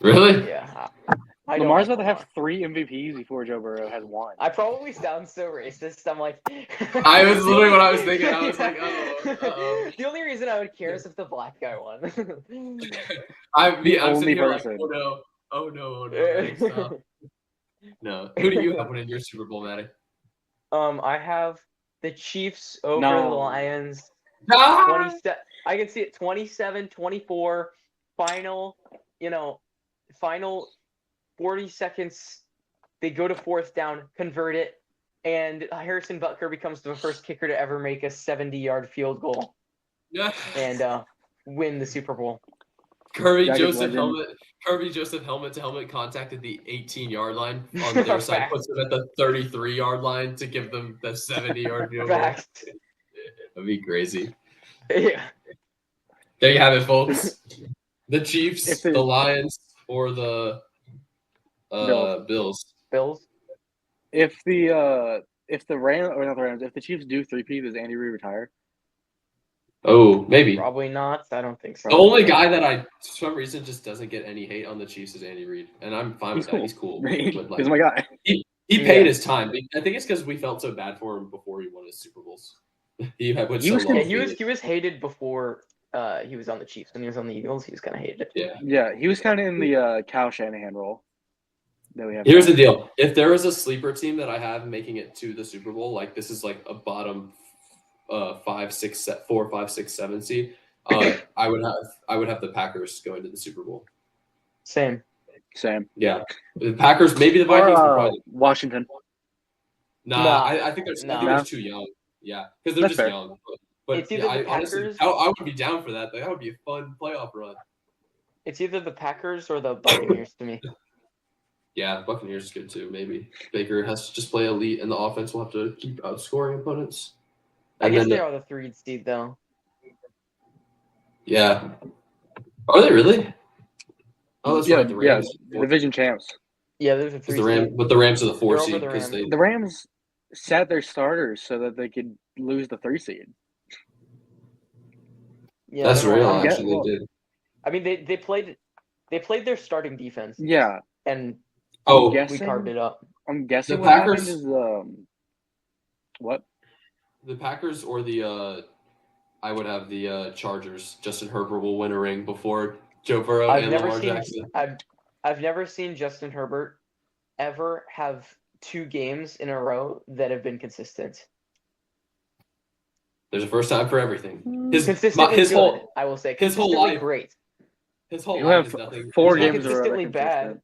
S1: Really?
S3: Yeah. I don't
S2: Lamar's
S3: like
S2: about to have
S3: Lamar.
S2: 3 MVPs before Joe Burrow has 1.
S3: I probably sound so racist. I'm like.
S1: I was literally what I was thinking. I was like, uh-oh.
S3: The only reason I would care is if the black guy won.
S1: I'm
S2: only
S1: sitting here
S2: person.
S1: like, oh no, Maddie, stop. No. Who do you have winning your Super Bowl, Maddie?
S3: I have the Chiefs over
S2: No.
S3: the Lions.
S1: Ah!
S3: 27. I can see it 27-24. Final 40 seconds. They go to 4th down, convert it, and Harrison Butker becomes the first kicker to ever make a 70-yard field goal and win the Super Bowl.
S1: Kirby
S2: Jagged
S1: Joseph
S2: legend.
S1: helmet to helmet contact at the 18-yard line. On their side, puts them at the 33-yard line to give them the 70-yard field goal.
S3: Facts.
S1: That'd be crazy.
S3: Yeah.
S1: There you have it, folks. The Chiefs,
S2: If it-
S1: the Lions, or the Bills.
S3: Bills.
S2: If the Rams or not the Rams, if the Chiefs do 3-peat, does Andy Reid retire?
S1: Oh, maybe.
S3: Probably not. I don't think so.
S1: The only guy that for some reason just doesn't get any hate on the Chiefs is Andy Reid, and I'm fine with that. He's cool. But, like,
S2: He's my guy.
S1: he paid his time. I think it's because we felt so bad for him before he won his Super Bowls. He was so
S2: was
S1: long.
S3: Yeah,
S1: hated.
S3: he was hated before he was on the Chiefs. When he was on the Eagles, he was kind of hated.
S1: Yeah.
S2: Yeah, he was kind of in the Kyle Shanahan role that we have.
S1: Here's
S2: now.
S1: the deal: if there is a sleeper team that I have making it to the Super Bowl, like this is like a bottom 4, 5, 6, 7 seed, I would have the Packers going to the Super Bowl.
S3: Same.
S1: Yeah, the Packers, maybe the Vikings,
S2: Or,
S1: will probably.
S2: Washington.
S1: Nah,
S3: Nah.
S1: I think they're
S3: Nah.
S1: I think they're too young. Yeah, because they're
S2: That's
S1: just
S2: fair.
S1: young. But
S3: It's
S1: yeah,
S3: either the
S1: I honestly,
S3: Packers.
S1: I would be down for that. That would be a fun playoff run.
S3: It's either the Packers or the Buccaneers to me.
S1: Yeah, Buccaneers is good too. Maybe Baker has to just play elite, and the offense will have to keep outscoring opponents.
S3: I
S1: And
S3: guess
S1: then,
S3: they are the 3 seed though.
S1: yeah, are they really? Oh, that's
S2: Yeah,
S1: right. The Rams.
S2: division champs.
S3: Yeah, there's a 3
S1: The Rams,
S3: seed.
S1: but the Rams are the 4
S3: They're over
S1: seed
S3: the
S1: because
S3: Rams.
S2: The Rams sat their starters so that they could lose the 3 seed.
S3: Yeah,
S1: that's
S3: I don't know
S1: real.
S3: why.
S1: Actually,
S2: well,
S1: they did.
S3: I mean, they played their starting defense,
S2: Yeah,
S3: and
S1: Oh,
S3: we
S2: guessing.
S3: carved it up.
S2: I'm guessing
S1: The
S2: what happened
S1: Packers-
S2: is what?
S1: the Packers or the I would have the Chargers. Justin Herbert will win a ring before Joe Burrow
S3: I've
S1: and
S3: never
S1: Lamar
S3: seen
S1: Jackson.
S3: I've never seen Justin Herbert ever have 2 games in a row that have been consistent.
S1: There's a first time for everything. His
S3: Consistently
S1: his
S3: good,
S1: whole
S3: I will say.
S1: his whole
S3: Consistently
S1: life-
S3: great.
S1: his whole
S2: He'll
S1: life
S2: have
S1: is nothing.
S2: 4
S1: he's not
S2: games in a row that
S3: consistently bad.
S2: consistent.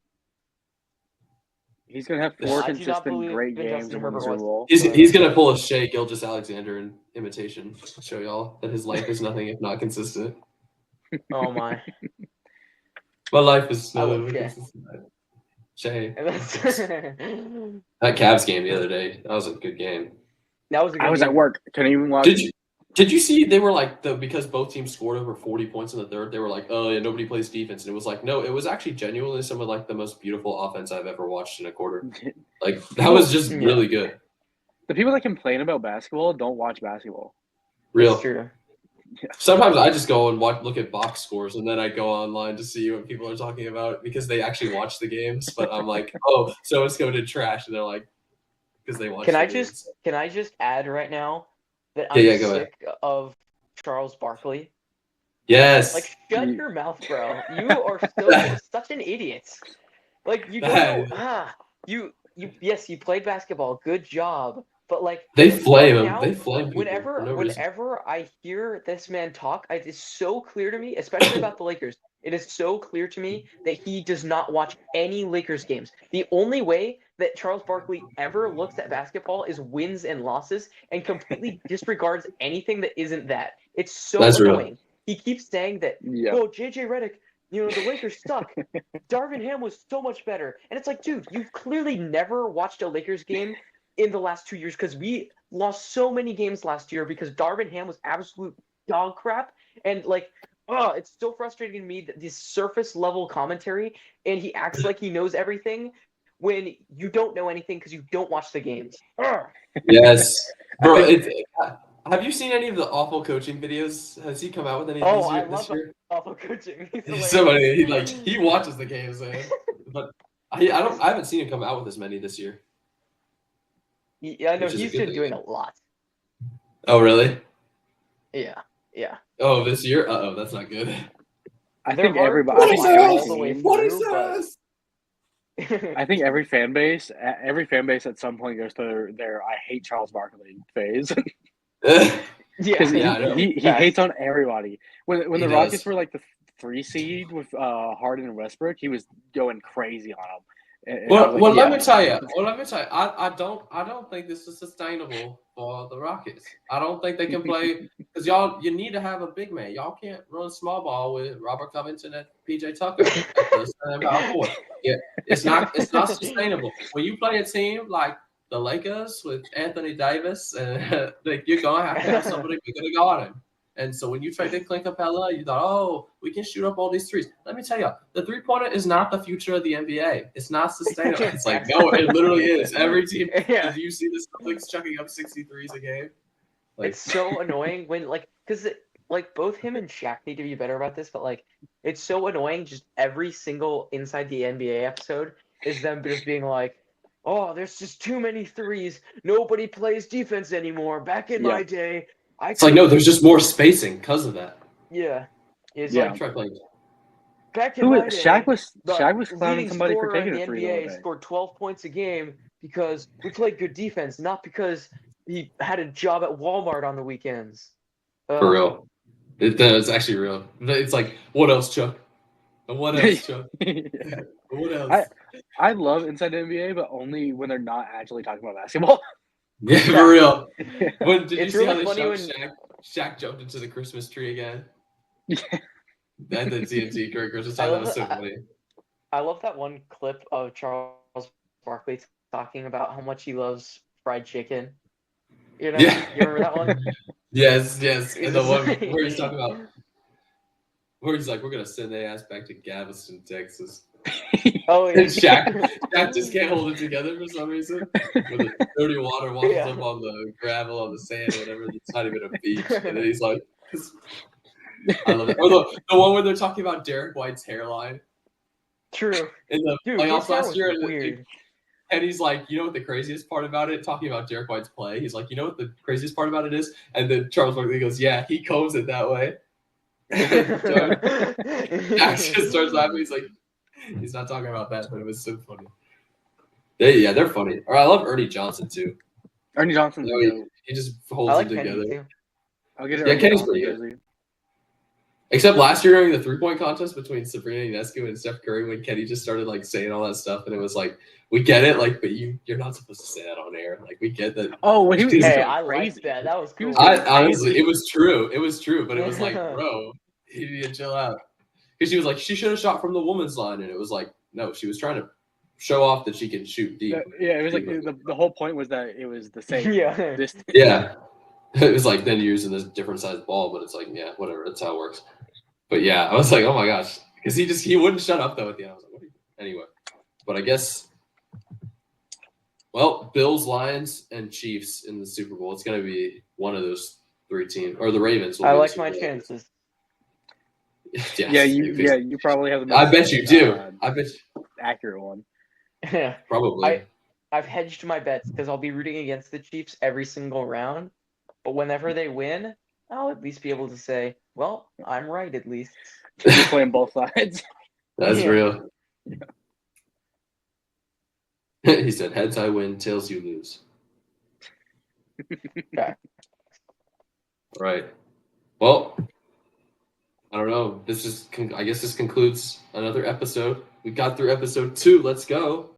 S2: He's gonna have 4
S3: I do not
S2: consistent
S3: believe
S2: great
S3: in
S2: games
S3: Justin
S2: and win the
S3: Herbert
S2: Super Bowl.
S1: He's gonna pull a Shea Gilgeous Alexander in imitation. Show y'all that his life is nothing if not consistent.
S3: Oh my.
S1: My life is
S3: I love
S1: nothing
S3: Shea.
S1: but consistent. Shea.
S3: And that's
S1: That Cavs game the other day. That was a good game.
S3: that was a good
S2: I was
S3: game.
S2: at work. Couldn't even watch.
S1: Did you see they were like because both teams scored over 40 points in the third, they were like, oh yeah, nobody plays defense. And it was like, no, it was actually genuinely some of like the most beautiful offense I've ever watched in a quarter. Like that was just
S3: Yeah.
S1: really good.
S2: The people that complain about basketball don't watch basketball.
S1: Real.
S3: That's true.
S1: Sometimes I just go and look at box scores, and then I go online to see what people are talking about because they actually watch the games. But I'm like, oh, so it's going to trash, and they're like, because they watch.
S3: Can
S1: the
S3: I
S1: games.
S3: just add right now that
S1: Yeah,
S3: I'm
S1: go ahead.
S3: sick of Charles Barkley?
S1: Yes.
S3: Like, shut your mouth, bro. You are still such an idiot. Like, you don't know. Yes, you played basketball. Good job. But like,
S1: they flame
S3: right
S1: him.
S3: now,
S1: They flame people for no reason.
S3: whenever I hear this man talk, it is so clear to me, especially about the Lakers. It is so clear to me that he does not watch any Lakers games. The only way that Charles Barkley ever looks at basketball is wins and losses, and completely disregards anything that isn't that. It's so
S1: That's real.
S3: annoying. He keeps saying that,
S2: Yeah.
S3: oh, JJ Redick, the Lakers suck. Darvin Ham was so much better. And it's like, dude, you've clearly never watched a Lakers game in the last 2 years because we lost so many games last year because Darvin Ham was absolute dog crap. And like, oh, it's so frustrating to me that this surface level commentary, and he acts like he knows everything when you don't know anything because you don't watch the games.
S1: Yes, bro. Have you seen any of the awful coaching videos? Has he come out with any of these
S3: I
S1: this
S3: love
S1: year?
S3: awful coaching.
S1: He's so funny. He watches the games, man. But I haven't seen him come out with as many this year.
S3: Yeah, I know
S1: Which is a
S3: he's
S1: good
S3: been
S1: thing.
S3: doing a lot.
S1: Oh really?
S3: Yeah.
S1: Oh, this year? Oh, that's not good.
S2: I
S3: They're
S2: think
S3: hard
S2: everybody.
S3: to
S2: I think
S3: follow
S2: every
S3: all the way
S2: team-
S1: What is
S3: through, but-
S1: this?
S2: I think every fan base at some point goes through their I hate Charles Barkley phase. Because
S1: Yeah, I know.
S2: he hates on everybody. When
S1: He
S2: the
S1: does.
S2: Rockets were like the 3 seed with Harden and Westbrook, he was going crazy on them. And I was like,
S1: Well,
S2: yeah.
S1: let me tell you. I don't think this is sustainable for the Rockets. I don't think they can play because you need to have a big man. Y'all can't run small ball with Robert Covington and PJ Tucker at the center power forward. Yeah, it's not sustainable. When you play a team like the Lakers with Anthony Davis, and like you're gonna have somebody bigger to guard him. And so when you traded Clint Capella, you thought, oh, we can shoot up all these threes. Let me tell you, the three-pointer is not the future of the NBA. It's not sustainable. It's like, no, it literally is. Every team,
S3: Yeah.
S1: do you see the Celtics chucking up 63s a game? Like,
S3: It's so annoying when because both him and Shaq need to be better about this, but like it's so annoying. Just every single Inside the NBA episode is them just being like, "Oh, there's just too many threes. Nobody plays defense anymore. Back in my day,
S1: it's like, no, there's just more spacing because of that.
S3: yeah." It's
S2: Yeah.
S3: like
S1: Try playing.
S3: back in my day,
S2: Shaq was
S3: the
S2: clowning
S3: leading
S2: somebody for
S3: scorer in
S2: taking
S3: the
S2: a 3 all
S3: NBA
S2: day.
S3: scored 12 points a game because we played good defense, not because he had a job at Walmart on the weekends.
S1: For real. It's actually real. It's like, what else, Chuck? And what else, Chuck? What else?
S2: I love Inside the NBA, but only when they're not actually talking about basketball.
S1: Yeah, for real. Did you
S3: It's
S1: see how
S3: really
S1: they
S3: funny
S1: showed
S3: when
S1: Shaq jumped into the Christmas tree again?
S2: Yeah.
S1: That the TNT during Christmas
S3: I
S1: time. That
S3: love
S1: was so
S3: that.
S1: funny.
S3: I love that one clip of Charles Barkley talking about how much he loves fried chicken. You know,
S1: Yeah.
S3: you remember that one?
S1: Yes.
S3: He's
S1: And the
S3: just
S1: one
S3: like,
S1: where he's talking about, where he's like, we're gonna send their ass back to Galveston, Texas.
S3: oh
S1: And
S3: yeah,
S1: Shaq just can't hold it together for some reason. With the dirty water washes
S3: Yeah.
S1: up on the gravel, on the sand, or whatever. It's not even a beach. And then he's like, I love it. Or the one where they're talking about Derek White's hairline
S3: True.
S1: in the
S3: Dude, his
S1: playoffs
S3: hair
S1: last
S3: was
S1: year.
S3: weird.
S1: And he's like, you know what the craziest part about it? Talking about Derek White's play. He's like, you know what the craziest part about it is? And then Charles Barkley goes, yeah, he combs it that way. Shaq just starts laughing. He's like, he's not talking about that, but it was so funny. They're funny. Or I love Ernie Johnson too.
S2: Ernie Johnson's
S1: You know,
S2: goat.
S1: he just
S3: I
S1: holds
S3: like
S1: it
S3: Kenny
S1: together.
S3: too.
S2: I'll get an
S1: Yeah,
S2: Ernie
S1: Kenny's
S2: Johnson
S1: pretty good.
S2: jersey.
S1: Except last year during the 3-point contest between Sabrina Ionescu and Steph Curry, when Kenny just started like saying all that stuff, and it was like, we get it, like, but you're not supposed to say that on air. Like, we get that.
S2: Oh, when he was
S3: Hey,
S2: going
S3: I
S2: crazy.
S3: liked that. That was
S2: He
S3: cool.
S2: was
S1: I
S2: going
S1: honestly,
S2: crazy.
S1: it was true, but it was like, bro, you need to chill out. Because she was like, she should have shot from the woman's line, and it was like, no, she was trying to show off that she can shoot deep.
S2: Yeah, it was like the whole point was that it was the same
S3: Yeah.
S2: distance.
S1: Yeah, it was like then using this different sized ball, but it's like, yeah, whatever, that's how it works. But yeah, I was like, oh my gosh, because he wouldn't shut up though at the end. I was like, what are you doing? Anyway, but I guess, well, Bills, Lions, and Chiefs in the Super Bowl. It's gonna be one of those 3 teams, or the Ravens. Will
S3: I
S1: be the
S3: like
S1: Super
S3: my
S1: Bowl.
S3: chances.
S1: Yes,
S2: You probably have the
S1: I
S2: most.
S1: bet you do. I bet you,
S2: accurate one.
S1: probably.
S3: I've hedged my bets because I'll be rooting against the Chiefs every single round. But whenever they win, I'll at least be able to say, well, I'm right at least.
S2: You're playing both sides.
S1: That's
S3: Yeah.
S1: real. He said, heads I win, tails you lose.
S3: Okay.
S1: Right. Well, I don't know. I guess this concludes another episode. We got through episode 2. Let's go.